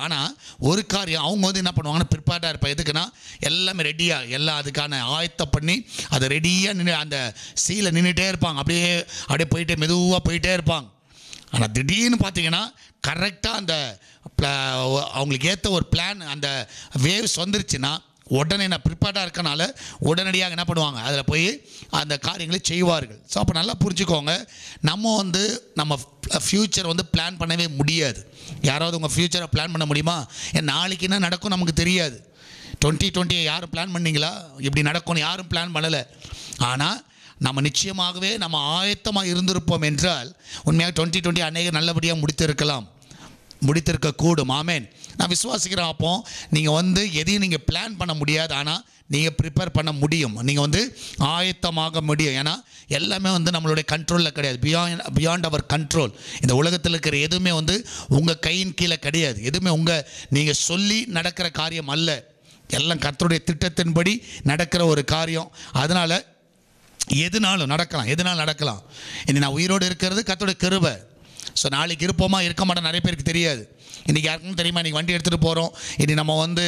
Speaker 1: ஆனால் ஒரு காரியம் அவங்க வந்து என்ன பண்ணுவாங்கன்னா ப்ரிப்பேர்டாக இருப்பாங்க. எதுக்குன்னா எல்லாமே ரெடியாக எல்லாம் அதுக்கான ஆயத்தம் பண்ணி அதை ரெடியாக நின்று அந்த சீல நின்றுட்டே இருப்பாங்க. அப்படியே போயிட்டே மெதுவாக போயிட்டே இருப்பாங்க. ஆனால் திடீர்னு பார்த்தீங்கன்னா கரெக்டாக அந்த அவங்களுக்கு ஏற்ற ஒரு பிளான் அந்த வேவ்ஸ் வந்துருச்சுன்னா உடனே நான் ப்ரிப்பேர்டாக இருக்கனால உடனடியாக என்ன பண்ணுவாங்க, அதில் போய் அந்த காரியங்களை செய்வார்கள். ஸோ அப்போ நல்லா புரிஞ்சுக்கோங்க, நம்ம வந்து நம்ம ஃப்யூச்சர் வந்து பிளான் பண்ணவே முடியாது. யாராவது உங்கள் ஃப்யூச்சரை பிளான் பண்ண முடியுமா? நாளைக்கு என்ன நடக்கும் நமக்கு தெரியாது. 2020 யாரும் பிளான் பண்ணிங்களா? இப்படி நடக்கும்னு யாரும் பிளான் பண்ணலை. ஆனால் நம்ம நிச்சயமாகவே நம்ம ஆயத்தமாக இருந்திருப்போம் என்றால் உண்மையாக 2020 அநேக நல்லபடியாக முடித்திருக்கக்கூடும். ஆமேன். நான் விசுவாசிக்கிறேன். அப்போ நீங்கள் வந்து எதையும் நீங்கள் பிளான் பண்ண முடியாது, ஆனால் நீங்கள் ப்ரிப்பேர் பண்ண முடியும். நீங்கள் வந்து ஆயத்தமாக முடியும். ஏன்னா எல்லாமே வந்து நம்மளுடைய கண்ட்ரோலில் கிடையாது. Beyond our control. இந்த உலகத்தில் இருக்கிற எதுவுமே வந்து உங்கள் கையின் கீழே கிடையாது. எதுவுமே நீங்கள் சொல்லி நடக்கிற காரியம் அல்ல. எல்லாம் கர்த்தருடைய திட்டத்தின்படி நடக்கிற ஒரு காரியம். அதனால் எதுனாலும் நடக்கலாம். இனி நான் உயிரோடு இருக்கிறது கர்த்தருடைய கிருபை. ஸோ நாளைக்கு இருப்போமா இருக்க மாட்டோம் நிறைய பேருக்கு தெரியாது. இன்றைக்கி யாருக்கும் தெரியுமா? இன்றைக்கி வண்டி எடுத்துகிட்டு போகிறோம், இனி நம்ம வந்து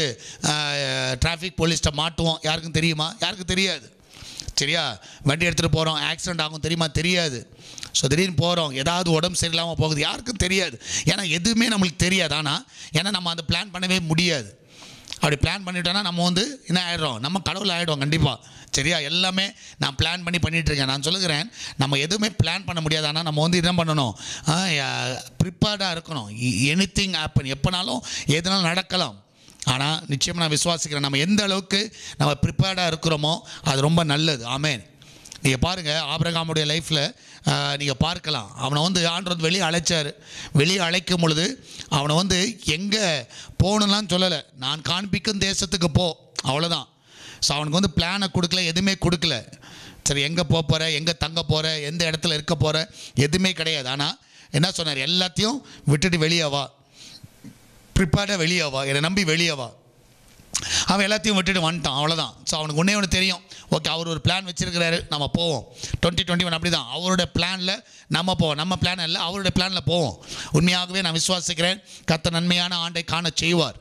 Speaker 1: டிராஃபிக் போலீஸ்கிட்ட மாட்டுவோம், யாருக்கும் தெரியுமா? யாருக்கும் தெரியாது. சரியா? வண்டி எடுத்துகிட்டு போகிறோம், ஆக்சிடெண்ட் ஆகும் தெரியுமா? தெரியாது. ஸோ திடீர்னு போகிறோம், ஏதாவது உடம்பு சரியில்லாமல் போகுது, யாருக்கும் தெரியாது. ஏன்னா எதுவுமே நம்மளுக்கு தெரியாது. ஆனால் ஏன்னா நம்ம அதை பிளான் பண்ணவே முடியாது. அப்படி பிளான் பண்ணிட்டோன்னா நம்ம வந்து என்ன ஆகிடும், நம்ம கடவுள் ஆகிடும் கண்டிப்பாக. சரியா? எல்லாமே நான் பிளான் பண்ணிகிட்ருக்கேன். நான் சொல்லுகிறேன், நம்ம எதுவுமே பிளான் பண்ண முடியாது. ஆனால் நம்ம வந்து என்ன பண்ணணும், ப்ரிப்பேர்டாக இருக்கணும். எனிதிங் ஹேப்பன், எப்போனாலும் எதுனாலும் நடக்கலாம். ஆனால் நிச்சயமாக நான் விசுவாசிக்கிறேன், நம்ம எந்த அளவுக்கு நம்ம ப்ரிப்பேர்டாக இருக்கிறோமோ அது ரொம்ப நல்லது. ஆமேன். நீங்கள் பாருங்கள், ஆபிரகாமுடைய லைஃப்பில் நீங்கள் பார்க்கலாம். அவனை வந்து ஆண்டவர் வந்து வெளியே அழைக்கும் பொழுது அவனை வந்து எங்கே போகணும்லாம் சொல்லலை. நான் காண்பிக்கும் தேசத்துக்கு போ, அவ்வளோதான். ஸோ அவனுக்கு வந்து பிளானை கொடுக்கல, எதுவுமே கொடுக்கல. சரி, எங்கே போகிற, எங்கே தங்க போகிற, எந்த இடத்துல இருக்க போகிற, எதுவுமே கிடையாது. ஆனால் என்ன சொன்னார், எல்லாத்தையும் விட்டுட்டு வெளியே வா, ப்ரிப்பேர்டாக வெளியே வா, என்னை நம்பி வெளியே வா. அவன் எல்லாத்தையும் விட்டுட்டு வந்துட்டான், அவ்வளோதான். ஸோ அவனுக்கு ஒன்று தெரியும், ஓகே அவர் ஒரு பிளான் வச்சுருக்கிறாரு, நம்ம போவோம். 2021 அப்படி தான், அவரோட பிளானில் நம்ம போவோம். நம்ம பிளான் இல்லை, அவருடைய பிளானில் போவோம். உண்மையாகவே நான் விசுவாசிக்கிறேன், கர்த்தர் நன்மையான ஆண்டை காண செய்வார்.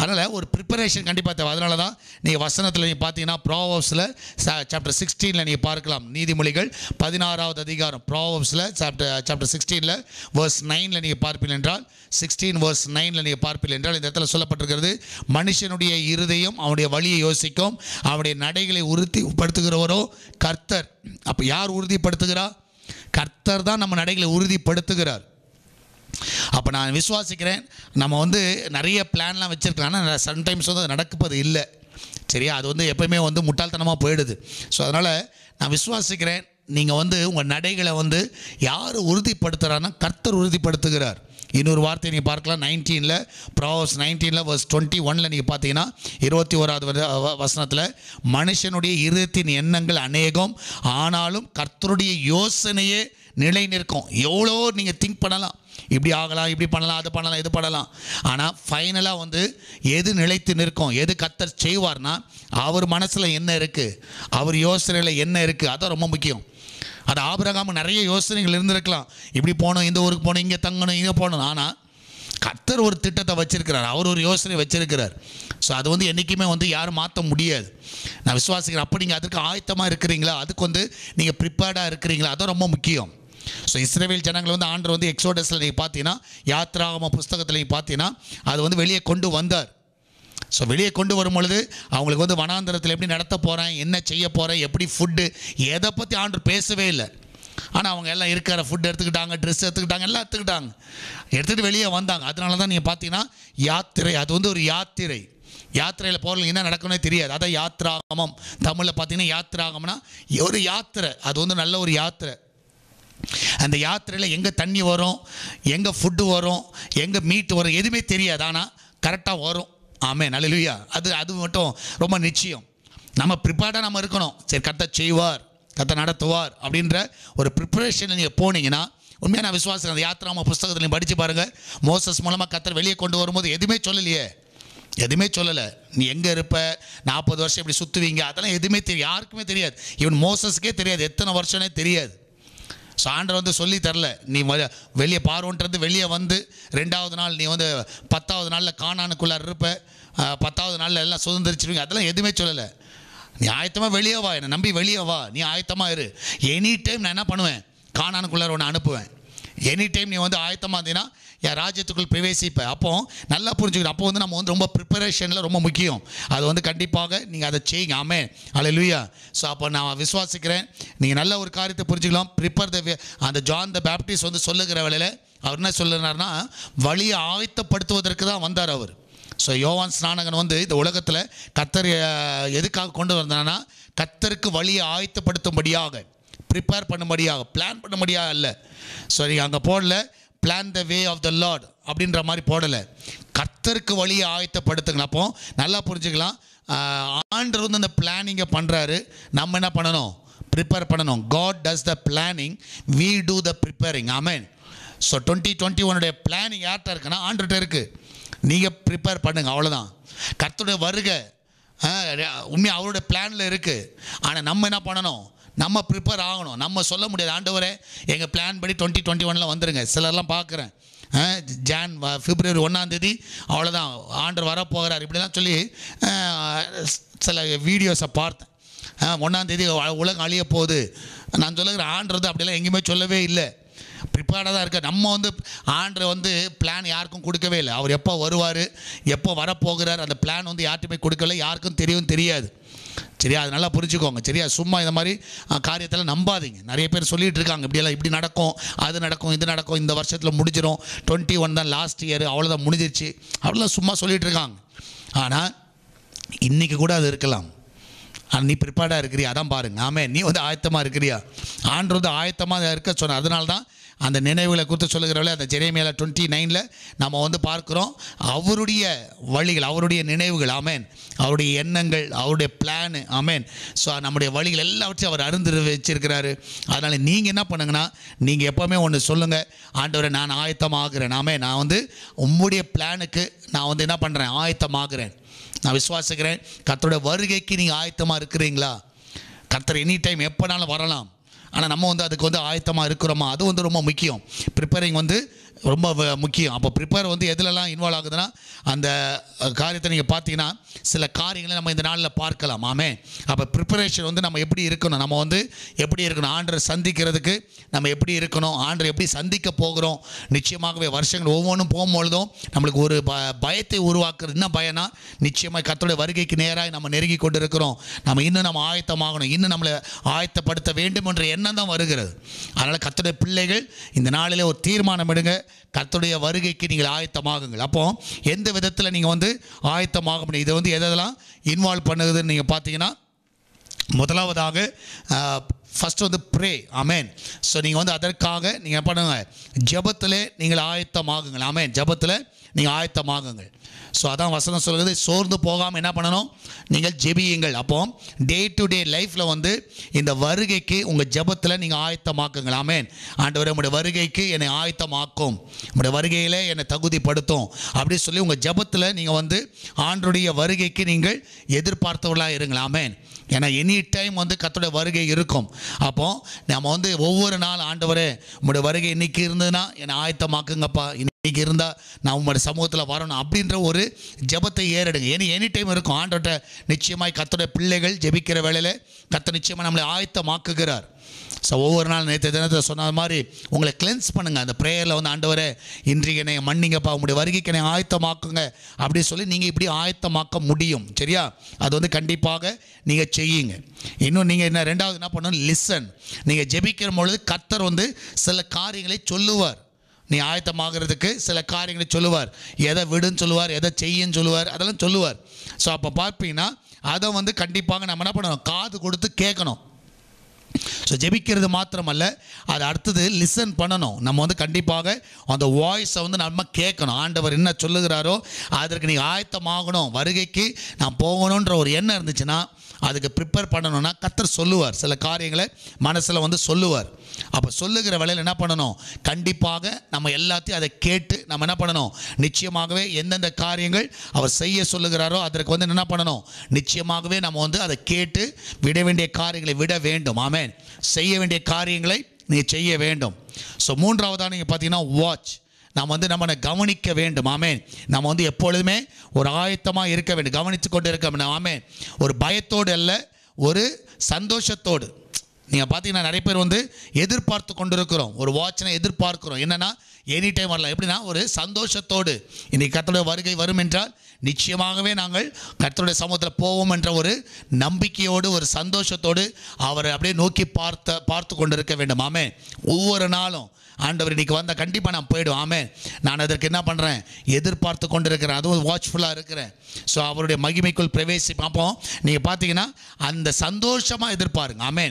Speaker 1: அதனால் ஒரு ப்ரிப்பரேஷன் கண்டிப்பாக தேவை. அதனால தான் நீங்கள் வசனத்தில் நீங்கள் பார்த்தீங்கன்னா ப்ராவர்ப்ஸில் சாப்டர் 16 நீங்கள் பார்க்கலாம். நீதிமொழிகள் 16வது அதிகாரம் ப்ராவர்ப்ஸில் சாப்டர் 16 verse 9 நீங்கள் பார்ப்பீர்கள் என்றால் 16 verse 9 நீங்கள் பார்ப்பீர்கள் என்றால் இந்த இடத்துல சொல்லப்பட்டிருக்கிறது, மனுஷனுடைய இருதயம் அவனுடைய வழியை யோசிக்கும், அவனுடைய நடைகளை உறுதிப்படுத்துகிறவரோ கர்த்தர். அப்போ யார் உறுதிப்படுத்துகிறார்? கர்த்தர் தான் நம்ம நடைகளை உறுதிப்படுத்துகிறார். அப்போ நான் விசுவாசிக்கிறேன், நம்ம வந்து நிறைய பிளான்லாம் வச்சுருக்கலாம், ஆனால் சம்டைம்ஸ் வந்து அது நடப்பது இல்லை. சரியா? அது வந்து எப்போயுமே வந்து முட்டாள்தனமாக போயிடுது. ஸோ அதனால் நான் விசுவாசிக்கிறேன், நீங்கள் வந்து உங்கள் நடைகளை வந்து யார் உறுதிப்படுத்துகிறாருன்னா கர்த்தர் உறுதிப்படுத்துகிறார். இன்னொரு வார்த்தையை நீங்கள் பார்க்கலாம், 19 ப்ராவர்ப்ஸ் 19 verse 21 நீங்கள் பார்த்தீங்கன்னா 21வது வசனத்தில், மனுஷனுடைய இருதயத்தின் எண்ணங்கள் அநேகம், ஆனாலும் கர்த்தருடைய யோசனையே நிலை நிற்கும். எவ்வளோ நீங்கள் திங்க் பண்ணலாம், இப்படி ஆகலாம், இப்படி பண்ணலாம், அது பண்ணலாம், இது பண்ணலாம், ஆனால் ஃபைனலாக வந்து எது நிலைத்து நிற்கும், எது கர்த்தர் செய்வார்னா அவர் மனசில் என்ன இருக்குது, அவர் யோசனையில் என்ன இருக்குது, அதான் ரொம்ப முக்கியம். அது ஆபிரகாம் நிறைய யோசனைகள் இருந்திருக்கலாம், இப்படி போகணும், இந்த ஊருக்கு போகணும், இங்கே தங்கணும், இங்கே போகணும். ஆனால் கர்த்தர் ஒரு திட்டத்தை வச்சிருக்கிறார், அவர் ஒரு யோசனை வச்சிருக்கிறார். ஸோ அது வந்து என்றைக்குமே வந்து யாரும் மாற்ற முடியாது. நான் விசுவாசிக்கிறேன். அப்போ நீங்கள் அதுக்கு ஆயத்தமாக இருக்கிறீங்களா, அதுக்கு வந்து நீங்கள் ப்ரிப்பேர்டாக இருக்கிறீங்களா, அதான் ரொம்ப முக்கியம். ஸோ இஸ்ரவேல் ஜனங்கள் வந்து ஆண்டவர் வந்து எக்ஸோடஸில் நீங்கள் பார்த்தீங்கன்னா, யாத்ராகம புஸ்தகத்தில் நீங்கள் பார்த்தீங்கன்னா அது வந்து வெளியே கொண்டு வந்தார். ஸோ வெளியே கொண்டு வரும் பொழுது அவங்களுக்கு வந்து வனாந்தரத்தில் எப்படி நடத்த போகிறேன், என்ன செய்ய போகிறேன், எப்படி ஃபுட்டு, எதை பற்றி ஆண்டவர் பேசவே இல்லை. ஆனால் அவங்க எல்லாம் இருக்கிற ஃபுட் எடுத்துக்கிட்டாங்க, ட்ரெஸ் எடுத்துக்கிட்டாங்க, எல்லாம் எடுத்துக்கிட்டு வெளியே வந்தாங்க. அதனால தான் நீங்கள் பார்த்தீங்கன்னா யாத்திரை, அது வந்து ஒரு யாத்திரையில் போகிறவங்க என்ன நடக்கணும்னே தெரியாது. அதான் யாத்ராகமம். தமிழில் பார்த்தீங்கன்னா யாத்ராகம்னா ஒரு யாத்திரை, அது வந்து நல்ல ஒரு யாத்திரை. அந்த யாத்திரையில் எங்கே தண்ணி வரும், எங்கே ஃபுட்டு வரும், எங்கே மீட் வரும், எதுவுமே தெரியாது. ஆனால் கரெக்டாக வரும். ஆமென், அல்லேலூயா. அது மட்டும் ரொம்ப நிச்சயம். நம்ம ப்ரிப்பேர்டாக நம்ம இருக்கணும். சரி, கர்த்தர் செய்வார், கர்த்தர் நடத்துவார் அப்படின்ற ஒரு ப்ரிப்பரேஷனில் நீங்கள் போனீங்கன்னா உண்மையாக நான் விசுவாசம். அந்த யாத்ராகம புஸ்தகத்தில் நீங்கள் படித்து பாருங்கள், மோசஸ் மூலமாக கர்த்தர் வெளியே கொண்டு வரும்போது எதுவுமே சொல்லலை. நீ எங்கே இருப்ப, 40 வருஷம் இப்படி சுற்றுவீங்க, அதெல்லாம் எதுவுமே தெரியும், யாருக்குமே தெரியாது. ஈவன் மோசஸ்க்கே தெரியாது, எத்தனை வருஷனே தெரியாது. ஸோ ஆண்டவர் வந்து சொல்லி தரல, நீ வெளியே பார்வோன்றது வெளியே வந்து 2வது நாள் நீ வந்து 10வது நாளில் கானானுக்குள்ளே இருப்ப, 10வது நாளில் எல்லாம் சுதந்திரிச்சிருவீங்க, அதெல்லாம் எதுவுமே சொல்லலை. நீ ஆயத்தமாக வெளியே வா, என்னை நம்பி வெளியே வா, நீ ஆயத்தமாக இரு. எனி டைம் நான் என்ன பண்ணுவேன், கானானுக்குள்ளார ஒன்று அனுப்புவேன். எனி டைம் நீ வந்து ஆயத்தமாக இருந்தீங்கன்னா என் ராஜ்யத்துக்குள் பிரவேசிப்ப. அப்போ நல்லா புரிஞ்சுக்கணும். அப்போ வந்து நம்ம வந்து ரொம்ப ப்ரிப்பரேஷனில் ரொம்ப முக்கியம். அது வந்து கண்டிப்பாக நீங்கள் அதை செய்யுங்க. ஆமென், அல்லேலூயா. ஸோ அப்போ நான் விசுவாசிக்கிறேன் நீங்கள் நல்ல ஒரு காரியத்தை புரிஞ்சுக்கலாம். ப்ரிப்பேர் த, அந்த ஜான் த பேப்டிஸ்ட் வந்து சொல்லுகிற வேளையில் அவர் என்ன சொல்லுனார்னா, வழியை ஆயத்தப்படுத்துவதற்கு தான் வந்தார் அவர். ஸோ யோவான் ஸ்நானகன் வந்து இந்த உலகத்தில் கர்த்தர் எதுக்காக கொண்டு வந்தானா, கர்த்தருக்கு வழியை ஆயத்தப்படுத்தும்படியாக, ப்ரிப்பேர் பண்ணும்படியாக, பிளான் பண்ணும்படியாக அல்ல. ஸோ நீங்கள் அங்கே போடல plan the way of the lord அப்படின்ற மாதிரி போடலை, கர்த்தருக்கு வழியை ஆயத்தப்படுத்துங்களா. அப்போ நல்லா புரிஞ்சுக்கலாம். ஆண்டவர் வந்து அந்த பிளானிங்கை பண்ணுறாரு, நம்ம என்ன பண்ணணும், ப்ரிப்பேர் பண்ணணும். God does the planning, we do the preparing. Amen. So 2021 planning யார்கிட்ட இருக்குன்னா ஆண்டர்கிட்ட இருக்குது. நீங்கள் ப்ரிப்பேர் பண்ணுங்க, அவ்வளோதான். கர்த்தருடைய வருகை உண்மையாக அவருடைய பிளானில் இருக்குது. ஆனால் நம்ம என்ன பண்ணணும், நம்ம ப்ரிப்பேர் ஆகணும். நம்ம சொல்ல முடியாது, ஆண்டவரே எங்கள் பிளான் படி 2021 வந்துருங்க. சிலர்லாம் பார்க்குறேன், பிப்ரவரி 1 அவ்வளோதான் ஆண்டவர் வரப்போகிறார் இப்படிலாம் சொல்லி சில வீடியோஸை பார்த்தேன். 1 உலகம் அழிய போகுது. நான் சொல்லுகிறேன், ஆண்டவர் அப்படிலாம் எங்கேயுமே சொல்லவே இல்லை. ப்ரிப்பேர்டாக தான் இருக்க. நம்ம வந்து ஆண்டரை வந்து பிளான் யாருக்கும் கொடுக்கவே இல்லை. அவர் எப்போ வருவார், எப்போ வரப்போகிறார், அந்த பிளான் வந்து யார்ட்டுமே கொடுக்கல, யாருக்கும் தெரியாது. சரியா, அது நல்லா புரிஞ்சுக்கோங்க. சரியா, சும்மா இந்த மாதிரி காரியத்தில் நம்பாதீங்க. நிறைய பேர் சொல்லிகிட்டு இருக்காங்க, இப்படியெல்லாம் இப்படி நடக்கும், அது நடக்கும், இது நடக்கும், இந்த வருஷத்தில் முடிஞ்சிடும், 21 தான் லாஸ்ட் இயர், அவ்வளோதான் முடிஞ்சிருச்சு, அப்படிலாம் சும்மா சொல்லிகிட்டு இருக்காங்க. ஆனால் இன்றைக்கி கூட அது இருக்கலாம். ஆனால் நீ ப்ரிப்பேர்டாக இருக்கிறியா, அதான் பாருங்க. ஆமே, நீ வந்து ஆயத்தமாக இருக்கிறியா. ஆண்டு வந்து ஆயத்தமாக இருக்க சொன்ன. அதனால தான் அந்த நினைவுகளை குறித்து சொல்லுகிறவளே அந்த ஜெரேமியா 29 நம்ம வந்து பார்க்குறோம். அவருடைய வழிகள், அவருடைய நினைவுகள், ஆமேன், அவருடைய எண்ணங்கள், அவருடைய பிளானு, ஆமேன். ஸோ நம்முடைய வழிகள் எல்லாவற்றையும் அவர் அறிந்து வச்சிருக்கிறாரு. அதனால் நீங்கள் என்ன பண்ணுங்கன்னா, நீங்கள் எப்போவுமே ஒன்று சொல்லுங்கள், ஆண்டவரை நான் ஆயத்தமாகிறேன். ஆமே, நான் வந்து உம்முடைய பிளானுக்கு நான் வந்து என்ன பண்ணுறேன், ஆயத்தமாகிறேன். நான் விசுவாசிக்கிறேன். கர்த்தருடைய வருகைக்கு நீங்கள் ஆயத்தமாக இருக்கிறீங்களா? கர்த்தர் எனி டைம் எப்போனாலும் வரலாம். ஆனால் நம்ம வந்து அதுக்கு வந்து ஆயத்தமாக இருக்கிறோமா, அது வந்து ரொம்ப முக்கியம். ப்ரிப்பேரிங் வந்து ரொம்ப முக்கியம். அப்போ ப்ரிப்பேர் வந்து எதுலலாம் இன்வால்வ் ஆகுதுன்னா, அந்த காரியத்தை நீங்கள் பார்த்தீங்கன்னா சில காரியங்களை நம்ம இந்த நாளில் பார்க்கலாம். ஆமே, அப்போ ப்ரிப்பரேஷன் வந்து நம்ம எப்படி இருக்கணும், நம்ம வந்து எப்படி இருக்கணும், ஆண்டரை சந்திக்கிறதுக்கு நம்ம எப்படி இருக்கணும், ஆண்டரை எப்படி சந்திக்க போகிறோம். நிச்சயமாகவே வருஷங்கள் ஒவ்வொன்றும் போகும்பொழுதும் நம்மளுக்கு ஒரு பயத்தை உருவாக்குறது. என்ன பயனா, நிச்சயமாக கர்த்தருடைய வருகைக்கு நேராக நம்ம நெருங்கி கொண்டு இருக்கிறோம். நம்ம இன்னும் நம்ம ஆயத்தமாகணும், இன்னும் நம்மளை ஆயத்தப்படுத்த வேண்டும் என்ற எண்ணம் தான் வருகிறது. அதனால் கர்த்தருடைய பிள்ளைகள் இந்த நாளில் ஒரு தீர்மானம் எடுங்க, கர்த்தருடைய வருகைக்கு நீங்கள் ஆயத்தமாகுங்கள். அப்போ எந்த விதத்தில் நீங்கள் வந்து ஆயத்தமாக முடியும். இதை வந்து எதெல்லாம் இன்வால்வ் பண்ணுதுன்னு நீங்கள் பார்த்தீங்கன்னா, முதலாவதாக ஃபஸ்ட்டு வந்து ப்ரே. ஆமேன். ஸோ நீங்கள் வந்து அதற்காக நீங்கள் பண்ணுங்க, ஜெபத்தில் நீங்கள் ஆயத்தமாகுங்கள். ஆமேன், ஜெபத்தில் நீங்கள் ஆயத்தமாகுங்கள். ஸோ அதான் வசனம் சொல்கிறது, சோர்ந்து போகாமல் என்ன பண்ணணும், நீங்கள் ஜெபியுங்கள். அப்போ டே டு டே லைஃப்பில் வந்து இந்த வருகைக்கு உங்கள் ஜெபத்தில் நீங்கள் ஆயத்தமாக்குங்கள். ஆமேன். ஆண்டவரே உங்களுடைய வருகைக்கு என்னை ஆயத்தமாக்கும், உங்களுடைய வருகையில் என்னை தகுதிப்படுத்தும் அப்படி சொல்லி உங்கள் ஜெபத்தில் நீங்கள் வந்து ஆண்டவருடைய வருகைக்கு நீங்கள் எதிர்பார்த்தவர்களாக இருங்கள். ஆமேன். ஏன்னா எனி டைம் வந்து கர்த்தருடைய வருகை இருக்கும். அப்போது நம்ம வந்து ஒவ்வொரு நாள், ஆண்டவரே உங்களுடைய வருகை இன்றைக்கி இருந்ததுன்னா என்னை ஆயத்தமாக்குங்கப்பா, இன்றைக்கி இருந்தால் நான் உங்களுடைய சமூகத்தில் வரணும் அப்படின்ற ஒரு ஜெபத்தை ஏறெடுங்க. எனி டைம் இருக்கும். ஆண்டவர்கிட்ட நிச்சயமாய் கர்த்தருடைய பிள்ளைகள் ஜெபிக்கிற வேளையில் கர்த்தர் நிச்சயமாக நம்மளை ஆயத்தமாக்குகிறார். ஸோ ஒவ்வொரு நாள் நேற்று தினத்தில் சொன்ன மாதிரி உங்களை கிளென்ஸ் பண்ணுங்கள். அந்த ப்ரேயரில் வந்து ஆண்டவரே இன்றைக்கு என்னை மன்னிங்கப்பா, உங்களுடைய வருகைக்கு என்னை ஆயத்தமாக்குங்க அப்படி சொல்லி நீங்கள் இப்படி ஆயத்தமாக்க முடியும். சரியா, அது வந்து கண்டிப்பாக நீங்கள் செய்யுங்க. இன்னும் நீங்கள் என்ன ரெண்டாவது என்ன பண்ணணும், லிசன். நீங்கள் ஜெபிக்கிற பொழுது கர்த்தர் வந்து சில காரியங்களை சொல்லுவார். நீ ஆயத்தமாகிறதுக்கு சில காரியங்களை சொல்லுவார். எதை விடுன்னு சொல்லுவார், எதை செய்யன்னு சொல்லுவார், அதெல்லாம் சொல்லுவார். ஸோ அப்போ பார்ப்பீங்கன்னா அதை வந்து கண்டிப்பாக நம்ம என்ன பண்ணணும், காது கொடுத்து கேட்கணும். ஸோ ஜெபிக்கிறது மாத்திரமல்ல, அது அடுத்தது லிசன் பண்ணணும். நம்ம வந்து கண்டிப்பாக அந்த வாய்ஸை வந்து நம்ம கேட்கணும். ஆண்டவர் என்ன சொல்லுகிறாரோ அதற்கு நீங்கள் ஆயத்தமாகணும். வருகைக்கு நான் போகணுன்ற ஒரு எண்ணம் இருந்துச்சுன்னா அதுக்கு ப்ரிப்பேர் பண்ணணும்னா கர்த்தர் சொல்லுவார், சில காரியங்களை மனசில் வந்து சொல்லுவார். அப்போ சொல்லுகிற வேளையில் என்ன பண்ணணும், கண்டிப்பாக நம்ம எல்லாத்தையும் அதை கேட்டு நம்ம என்ன பண்ணணும், நிச்சயமாகவே எந்தெந்த காரியங்கள் அவர் செய்ய சொல்லுகிறாரோ அதற்கு வந்து என்ன பண்ணணும், நிச்சயமாகவே நம்ம வந்து அதை கேட்டு விட வேண்டிய காரியங்களை விட வேண்டும். ஆமென். செய்ய வேண்டிய காரியங்களை நீ செய்ய வேண்டும். ஸோ மூன்றாவதாக நீங்கள் பார்த்தீங்கன்னா வாட்ச். நம்ம வந்து நம்ம கவனிக்க வேண்டும். ஆமென். நம்ம வந்து எப்பொழுதுமே ஒரு ஆயத்தமாக இருக்க வேண்டும், கவனித்து கொண்டு இருக்க வேண்டும். ஆமென். ஒரு பயத்தோடு அல்ல, ஒரு சந்தோஷத்தோடு. நீங்கள் பார்த்தீங்கன்னா நிறைய பேர் வந்து எதிர்பார்த்து கொண்டு இருக்கிறோம், ஒரு வாட்சினை எதிர்பார்க்கிறோம். என்னென்னா எனி டைம் வரலாம். எப்படின்னா ஒரு சந்தோஷத்தோடு இன்றைக்கி கர்த்தருடைய வருகை வரும் என்றால் நிச்சயமாகவே நாங்கள் கர்த்தருடைய சமூகத்தில் போவோம் என்ற ஒரு நம்பிக்கையோடு ஒரு சந்தோஷத்தோடு அவரை அப்படியே நோக்கி பார்த்து கொண்டு இருக்க வேண்டும். ஆமே. ஒவ்வொரு நாளும் ஆண்டவர் இன்றைக்கி வந்தால் கண்டிப்பாக நான் போய்டும். ஆமே. நான் அதற்கு என்ன பண்ணுறேன், எதிர்பார்த்து கொண்டு இருக்கிறேன், அதுவும் வாட்ச்ஃபுல்லாக இருக்கிறேன். ஸோ அவருடைய மகிமைக்குள் பிரவேசி பார்ப்போம். நீங்கள் பார்த்தீங்கன்னா அந்த சந்தோஷமாக எதிர்பாருங்க. ஆமே.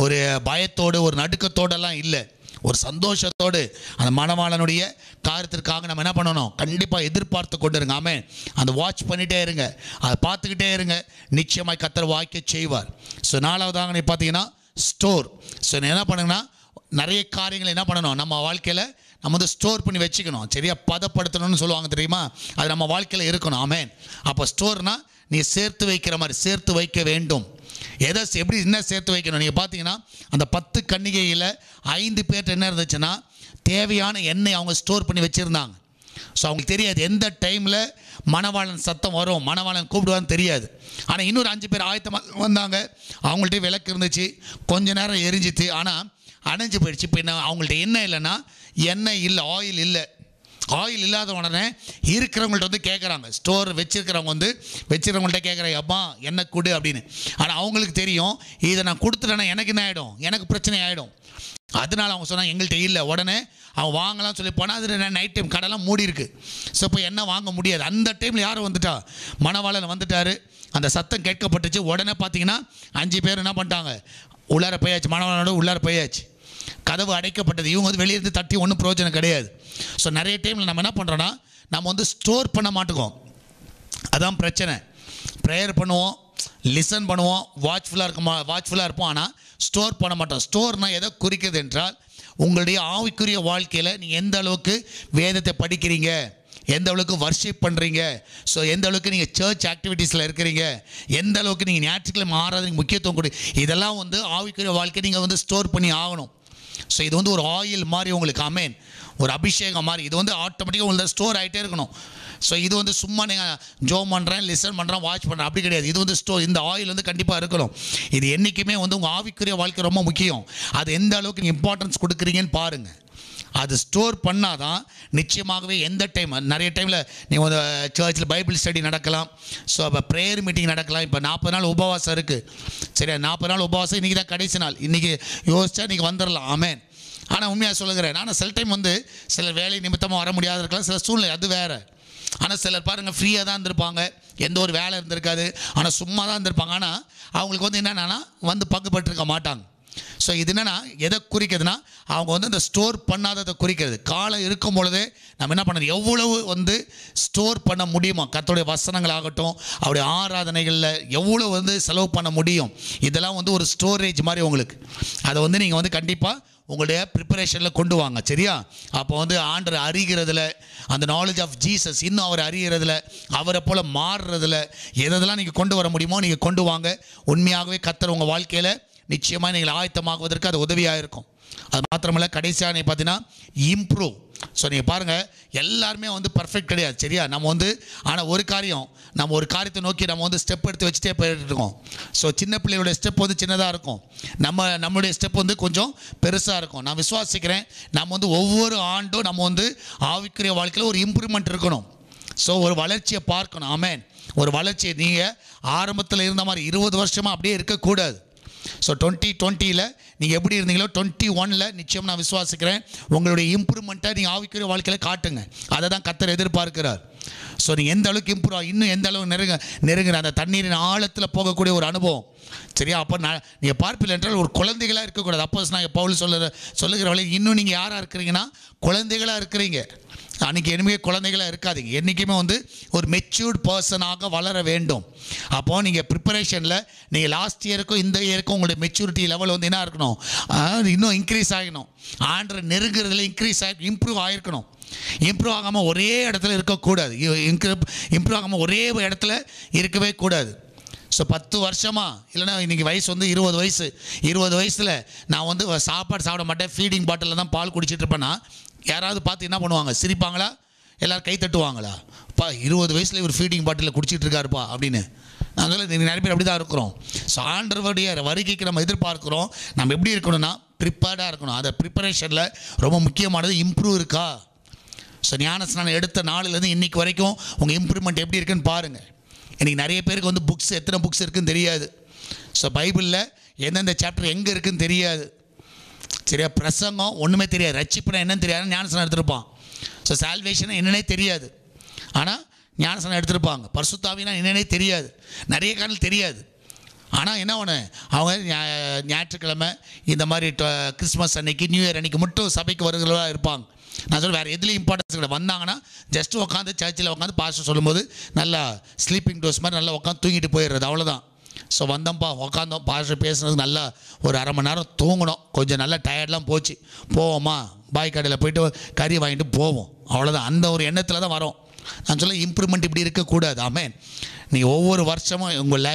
Speaker 1: ஒரு பயத்தோடு ஒரு நடுக்கத்தோடெல்லாம் இல்லை, ஒரு சந்தோஷத்தோடு அந்த மணவாளனுடைய காரியத்திற்காக நம்ம என்ன பண்ணணும், கண்டிப்பாக எதிர்பார்த்து கொண்டு இருங்க. ஆமே. அந்த வாட்ச் பண்ணிகிட்டே இருங்க, அதை பார்த்துக்கிட்டே இருங்க, நிச்சயமாய் கர்த்தர் வாய்க்க செய்வார். ஸோ நாலாவதாக நீ பார்த்தீங்கன்னா ஸ்டோர். ஸோ என்ன பண்ணுங்கன்னா நிறைய காரியங்களை என்ன பண்ணணும், நம்ம வாழ்க்கையில் நம்ம வந்து ஸ்டோர் பண்ணி வச்சுக்கணும். சரியா, பதப்படுத்தணும்னு சொல்லுவாங்க தெரியுமா, அது நம்ம வாழ்க்கையில் இருக்கணும். ஆமே. அப்போ ஸ்டோர்னால் நீ சேர்த்து வைக்கிற மாதிரி சேர்த்து வைக்க வேண்டும். எதை எப்படி என்ன சேர்த்து வைக்கணும், நீங்கள் பார்த்தீங்கன்னா அந்த 10 கன்னிகையில் 5 பேர்கிட்ட என்ன இருந்துச்சுன்னா தேவையான எண்ணெய் அவங்க ஸ்டோர் பண்ணி வச்சுருந்தாங்க. ஸோ அவங்களுக்கு தெரியாது எந்த டைமில் மணவாளன் சத்தம் வரும், மணவாளன் கூப்பிடுவான்னு தெரியாது. ஆனால் இன்னொரு 5 பேர் ஆயத்தமாக வந்தாங்க, அவங்கள்ட்ட விளக்கு இருந்துச்சு, கொஞ்ச நேரம் எரிஞ்சிச்சு, ஆனால் அணைஞ்சு போயிடுச்சு. இப்போ என்ன அவங்கள்ட்ட எண்ணெய் இல்லைன்னா, எண்ணெய் இல்லை, ஆயில் இல்லை. ஆயில் இல்லாத உடனே இருக்கிறவங்கள்ட்ட வந்து கேட்குறாங்க, ஸ்டோர் வச்சுருக்கிறவங்க வந்து வச்சுருக்கிறவங்கள்ட்ட கேட்குறாங்க, அப்பா என்ன கொடு அப்படின்னு. ஆனால் அவங்களுக்கு தெரியும் இதை நான் கொடுத்துட்டேன்னா எனக்கு என்ன ஆகிடும், எனக்கு பிரச்சனை ஆகிடும். அதனால அவங்க சொன்னாங்க எங்கள்கிட்ட இல்லை. உடனே அவன் வாங்கலாம் சொல்லி போனால் அது நைட் டைம் கடைலாம் மூடி இருக்குது. ஸோ இப்போ என்ன வாங்க முடியாது. அந்த டைமில் யார் வந்துட்டா, மணவாளன் வந்துட்டார். அந்த சத்தம் கேட்கப்பட்டுச்சு. உடனே பார்த்தீங்கன்னா 5 பேர் என்ன பண்ணிட்டாங்க, உள்ளார போயாச்சு, மணவாளனோட உள்ளார போயாச்சு. கதவு அடைக்கப்பட்டது. இவங்க வந்து வெளியிருந்து தட்டி ஒன்றும் பிரயோஜனம் கிடையாது. ஸோ நிறைய டைமில் நம்ம என்ன பண்ணுறோன்னா, நம்ம வந்து ஸ்டோர் பண்ண மாட்டோம். அதான் பிரச்சனை. ப்ரேயர் பண்ணுவோம், லிசன் பண்ணுவோம், வாட்ச்ஃபுல்லாக இருப்போம், ஆனால் ஸ்டோர் பண்ண மாட்டோம். ஸ்டோர்னால் எதை குறிக்கிறது என்றால், உங்களுடைய ஆவிக்குரிய வாழ்க்கையில் நீங்கள் எந்த அளவுக்கு வேதத்தை படிக்கிறீங்க, எந்த அளவுக்கு வர்ஷிப் பண்ணுறீங்க, ஸோ எந்த அளவுக்கு நீங்கள் சர்ச் ஆக்டிவிட்டீஸில் இருக்கிறீங்க, எந்த அளவுக்கு நீங்கள் ஞாயிற்றுக்கிழமை ஆராதனைக்கு முக்கியத்துவம் கொடு, இதெல்லாம் வந்து ஆவிக்குரிய வாழ்க்கை நீங்கள் வந்து ஸ்டோர் பண்ணி ஆகணும். ஸோ இது வந்து ஒரு ஆயில் மாதிரி உங்களுக்கு, ஆமேன், ஒரு அபிஷேகம் மாதிரி. இது வந்து ஆட்டோமேட்டிக்காக உங்களுக்கு ஸ்டோர் ஆகிட்டே இருக்கணும். ஸோ இது வந்து சும்மா நீங்கள் ஜோம் பண்ணுறேன், லிசன் பண்ணுறேன், வாட்ச் பண்ணுறேன் அப்படி கிடையாது. இது வந்து ஸ்டோர், இந்த ஆயில் வந்து கண்டிப்பாக இருக்கணும். இது என்றைக்குமே வந்து உங்கள் ஆவிக்குரிய வாழ்க்கை ரொம்ப முக்கியம். அது எந்த அளவுக்கு நீங்கள் இம்பார்ட்டன்ஸ் கொடுக்குறீங்கன்னு பாருங்கள். அது ஸ்டோர் பண்ணால் தான் நிச்சயமாகவே எந்த டைம், நிறைய டைமில் நீங்கள் வந்து சர்ச்சில் பைபிள் ஸ்டடி நடக்கலாம், ஸோ அப்போ ப்ரேயர் மீட்டிங் நடக்கலாம். இப்போ 40 நாள் உபவாசம் இருக்குது. சரியா, 40 நாள் உபவாசம், இன்றைக்கி தான் கடைசி நாள். இன்றைக்கி யோசிச்சா இன்றைக்கி வந்துடலாம். ஆமேன். ஆனால் உண்மையாக சொல்லுகிறேன், நான் சில டைம் வந்து சில வேலை நிமித்தமாக வர முடியாத இருக்கலாம், சில சூழ்நிலை அது வேறு. ஆனால் சிலர் பாருங்கள் ஃப்ரீயாக தான் இருந்திருப்பாங்க, எந்த ஒரு வேலை இருந்திருக்காது, ஆனால் சும்மா தான் இருந்திருப்பாங்க. ஆனால் அவங்களுக்கு வந்து என்னென்னா வந்து பங்குபட்டுருக்க மாட்டாங்க. ஸோ இது என்னென்னா எதை குறிக்கிறதுனா, அவங்க வந்து இந்த ஸ்டோர் பண்ணாததை குறிக்கிறது. காலம் இருக்கும் பொழுதே நம்ம என்ன பண்ணணும், எவ்வளவு வந்து ஸ்டோர் பண்ண முடியுமோ, கர்த்தருடைய வசனங்களாகட்டும், அவருடைய ஆராதனைகளில் எவ்வளோ வந்து செலவு பண்ண முடியும், இதெல்லாம் வந்து ஒரு ஸ்டோரேஜ் மாதிரி உங்களுக்கு. அதை வந்து நீங்கள் வந்து கண்டிப்பாக உங்களுடைய ப்ரிப்பரேஷனில் கொண்டு வாங்க. சரியா, அப்போ வந்து ஆண்டரை அறிகிறதுல, அந்த நாலேஜ் ஆஃப் ஜீசஸ் இன்னும் அவரை அறிகிறதுல, அவரை போல் மாறுறதுல எதெல்லாம் நீங்கள் கொண்டு வர முடியுமோ நீங்கள் கொண்டு வாங்க. உண்மையாகவே கர்த்தர் உங்கள் வாழ்க்கையில் நிச்சயமாக நீங்கள் ஆயத்தமாகுவதற்கு அது உதவியாக இருக்கும். அது மாத்திரமல்ல, கடைசியாக நீங்கள் பார்த்தீங்கன்னா இம்ப்ரூவ். ஸோ நீங்கள் பாருங்கள், எல்லாருமே வந்து பர்ஃபெக்ட் கிடையாது. சரியா, நம்ம வந்து ஆனால் ஒரு காரியம், நம்ம ஒரு காரியத்தை நோக்கி நம்ம வந்து ஸ்டெப் எடுத்து வச்சுட்டே போயிட்டு இருக்கோம். ஸோ சின்ன பிள்ளையோட ஸ்டெப் வந்து சின்னதாக இருக்கும், நம்மளுடைய ஸ்டெப் வந்து கொஞ்சம் பெருசாக இருக்கும். நான் விசுவாசிக்கிறேன், நம்ம வந்து ஒவ்வொரு ஆண்டும் நம்ம வந்து ஆவிக்குரிய வாழ்க்கையில் ஒரு இம்ப்ரூவ்மெண்ட் இருக்கணும். ஸோ ஒரு வளர்ச்சியை பார்க்கணும். ஆமேன். ஒரு வளர்ச்சியை நீங்கள் ஆரம்பத்தில் இருந்த மாதிரி 20 வருஷமாக அப்படியே இருக்கக்கூடாது. ஸோ 2020 நீங்கள் எப்படி இருந்தீங்களோ 21 நிச்சயம் நான் விசுவாசிக்கிறேன் உங்களுடைய இம்ப்ரூவ்மெண்ட்டை நீங்கள் ஆவிக்குரிய வாழ்க்கையில் காட்டுங்க. அதை தான் கர்த்தர் எதிர்பார்க்கிறார். ஸோ நீங்கள் எந்த அளவுக்கு இம்ப்ரூவ், இன்னும் எந்த அளவுக்கு நெருங்குற அந்த தண்ணீரின் ஆழத்தில் போகக்கூடிய ஒரு அனுபவம். சரியா, அப்போ நீங்கள் பார்ப்பில்லை என்றால் ஒரு குழந்தைகளாக இருக்கக்கூடாது. அப்போ நான் பவுல் சொல்லுகிற வழி, இன்னும் நீங்கள் யாராக இருக்கிறீங்கன்னா குழந்தைகளாக இருக்கிறீங்க. அன்றைக்கி என்னைக்குமே குழந்தைகளாக இருக்காதீங்க. என்றைக்குமே வந்து ஒரு மெச்சூர்ட் பர்சனாக வளர வேண்டும். அப்போது நீங்கள் ப்ரிப்பரேஷனில் நீங்கள் லாஸ்ட் இயருக்கும் இந்த இயருக்கும் உங்களுடைய மெச்சூரிட்டி லெவல் வந்து என்ன இருக்கணும், இன்னும் இன்க்ரீஸ் ஆகணும். ஆண்டரை நெருங்குறதுல இம்ப்ரூவ் ஆகிருக்கணும். இம்ப்ரூவ் ஆகாமல் ஒரே இடத்துல இருக்கக்கூடாது. இம்ப்ரூவ் ஆகாமல் ஒரே இடத்துல இருக்கவே கூடாது. ஸோ 10 வருஷமாக, இல்லைனா இன்றைக்கி வயசு வந்து 20 வயசில் நான் வந்து சாப்பாடு சாப்பிட மாட்டேன், ஃபீடிங் பாட்டிலில் தான் பால் குடிச்சிட்டு இருப்பேன்னா யாராவது பார்த்து என்ன பண்ணுவாங்க, சிரிப்பாங்களா, எல்லோரும் கை தட்டுவாங்களா? 20 வயசில் இவர் ஃபீடிங் பாட்டிலில் குடிச்சிட்டு இருக்காருப்பா அப்படின்னு நான் சொல்ல நிறைய பேர் அப்படி தான் இருக்கிறோம். ஸோ ஆண்டவருடைய வருகைக்கு நம்ம எதிர்பார்க்குறோம். நம்ம எப்படி இருக்கணும்னா ப்ரிப்பேர்டாக இருக்கணும். அந்த ப்ரிப்பரேஷனில் ரொம்ப முக்கியமானது இம்ப்ரூவ் இருக்கா. ஸோ ஞானஸ்நானம் எடுத்த நாளிலேருந்து இன்றைக்கி வரைக்கும் உங்கள் இம்ப்ரூவ்மெண்ட் எப்படி இருக்குன்னு பாருங்கள். இன்றைக்கி நிறைய பேருக்கு வந்து புக்ஸ் எத்தனை புக்ஸ் இருக்குதுன்னு தெரியாது. ஸோ பைபிளில் எந்தெந்த சாப்டர் எங்கே இருக்குதுன்னு தெரியாது. சரியா, பிரசங்கம் ஒன்றுமே தெரியாது. ரட்சிப்புனா என்னன்னு தெரியாது, ஞானஸ்நானம் எடுத்திருப்பான். ஸோ சால்வேஷன் என்னன்னே தெரியாது, ஆனால் ஞானஸ்நானம் எடுத்திருப்பாங்க. பரிசுத்தாவினா என்னன்னே தெரியாது, நிறைய காரணம் தெரியாது. ஆனால் என்ன ஒன்று, அவங்க ஞாயிற்றுக்கிழமை இந்த மாதிரி கிறிஸ்மஸ் அன்னைக்கு நியூ இயர் அன்னைக்கு மட்டும் சபைக்கு வருகிறவா இருப்பாங்க. நான் சொல்ல வேறு எதுலேயும் இம்பார்ட்டன்ஸ் கிடையாது. வந்தாங்கன்னா ஜஸ்ட்டு உட்காந்து சர்ச்சில் உட்காந்து பாஸ்டர் சொல்லும்போது நல்லா ஸ்லீப்பிங் டோஸ் மாதிரி நல்லா உட்காந்து தூங்கிட்டு போயிடுறது, அவ்வளோதான். ஸோ வந்தோம்ப்பா உட்காந்தோம், பாஸ்டர் பேசுனதுக்கு நல்லா ஒரு அரை மணி நேரம் தூங்கணும், கொஞ்சம் நல்லா டயர்ட்லாம் போச்சு, போவோமா பாய் கடையில் போய்ட்டு கறி வாங்கிட்டு போவோம், அவ்வளோதான். அந்த ஒரு எண்ணத்தில் தான் வரோம். நான் சொல்ல இம்ப்ரூவ்மெண்ட் இப்படி இருக்கக்கூடாது. ஆமென். நீங்கள் ஒவ்வொரு வருஷமும் உங்கள்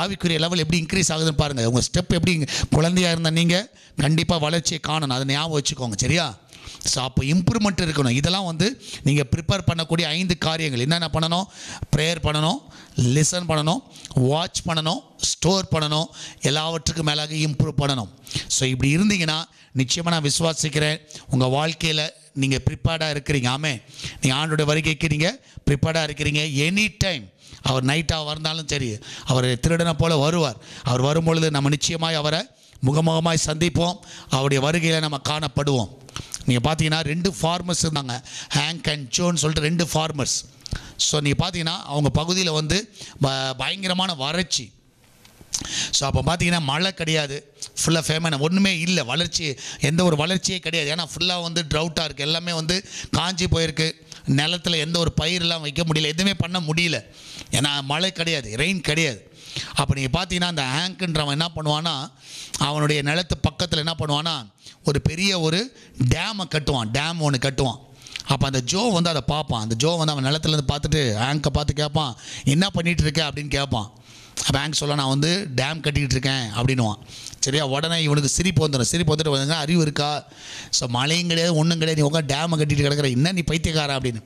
Speaker 1: ஆவிக்குரிய லெவல் எப்படி இன்க்ரீஸ் ஆகுதுன்னு பாருங்கள். உங்கள் ஸ்டெப் எப்படி குழந்தையாக இருந்தால் நீங்கள் கண்டிப்பாக வளர்ச்சியை காணணும், அதை ஞாபகம் வச்சுக்கோங்க. சரியா? ஸோ அப்போ இம்ப்ரூவ்மெண்ட் இருக்கணும். இதெல்லாம் வந்து நீங்கள் ப்ரிப்பேர் பண்ணக்கூடிய 5 காரியங்கள். என்னென்ன பண்ணணும்? ப்ரேயர் பண்ணணும், லிசன் பண்ணணும், வாட்ச் பண்ணணும், ஸ்டோர் பண்ணணும், எல்லாவற்றுக்கும் மேலாக இம்ப்ரூவ் பண்ணணும். ஸோ இப்படி இருந்தீங்கன்னா நிச்சயமாக நான் விசுவாசிக்கிறேன் உங்கள் வாழ்க்கையில் நீங்கள் ப்ரிப்பேர்டாக இருக்கிறீங்க. ஆமே, நீங்கள் ஆண்டோட வருகைக்கு நீங்கள் ப்ரிப்பேர்டாக இருக்கிறீங்க. எனி டைம் அவர் நைட்டாக வந்தாலும் சரி, அவர் திருடனை போல் வருவார். அவர் வரும்பொழுது நம்ம நிச்சயமாய் அவரை முகமுகமாய் சந்திப்போம், அவருடைய வருகையில் நம்ம காணப்படுவோம். நீங்கள் பார்த்தீங்கன்னா 2 ஃபார்மர்ஸ் இருந்தாங்க, ஹேங்க் அண்ட் ஜோன்னு சொல்லிட்டு 2 ஃபார்மர்ஸ். ஸோ நீங்கள் பார்த்தீங்கன்னா அவங்க பகுதியில் வந்து பயங்கரமான வறட்சி. ஸோ அப்போ பார்த்தீங்கன்னா மழை கிடையாது, ஃபுல்லாக ஃபேமன், ஒன்றுமே இல்லை, வளர்ச்சி எந்த ஒரு வளர்ச்சியே கிடையாது. ஏன்னா ஃபுல்லாக வந்து ட்ரவுட்டாக இருக்குது, எல்லாமே வந்து காஞ்சி போயிருக்கு, நிலத்தில் எந்த ஒரு பயிரெலாம் வைக்க முடியல, எதுவுமே பண்ண முடியல, ஏன்னா மழை கிடையாது, ரெயின் கிடையாது. அப்போ நீங்கள் பார்த்தீங்கன்னா அந்த ஹேங்க்ன்றவன் என்ன பண்ணுவான்னா, அவனுடைய நிலத்து பக்கத்தில் என்ன பண்ணுவான்னா ஒரு பெரிய ஒரு டேமை கட்டுவான், டேம் ஒன்று கட்டுவான். அப்போ அந்த ஜோ வந்து அதை பார்ப்பான். அந்த ஜோ வந்து அவன் நிலத்துலேருந்து பார்த்துட்டு ஹேங்கை பார்த்து கேட்பான், என்ன பண்ணிகிட்டு இருக்க அப்படின்னு கேட்பான். அப்போ ஹேங்க் சொல்ல, நான் வந்து டேம் கட்டிக்கிட்டு இருக்கேன் அப்படின்னுவான். சரியா? உடனே இவனுக்கு சிரிப்பு வந்துடும். சிரிப்பு வந்துட்டு வந்துங்க, அறிவு இருக்கா? ஸோ மழையும் கிடையாது, ஒன்றும் கிடையாது, நீ உட்காந்து டேமை கட்டிட்டு கிடக்கிற, என்ன நீ பைத்தியக்காரா அப்படின்னு.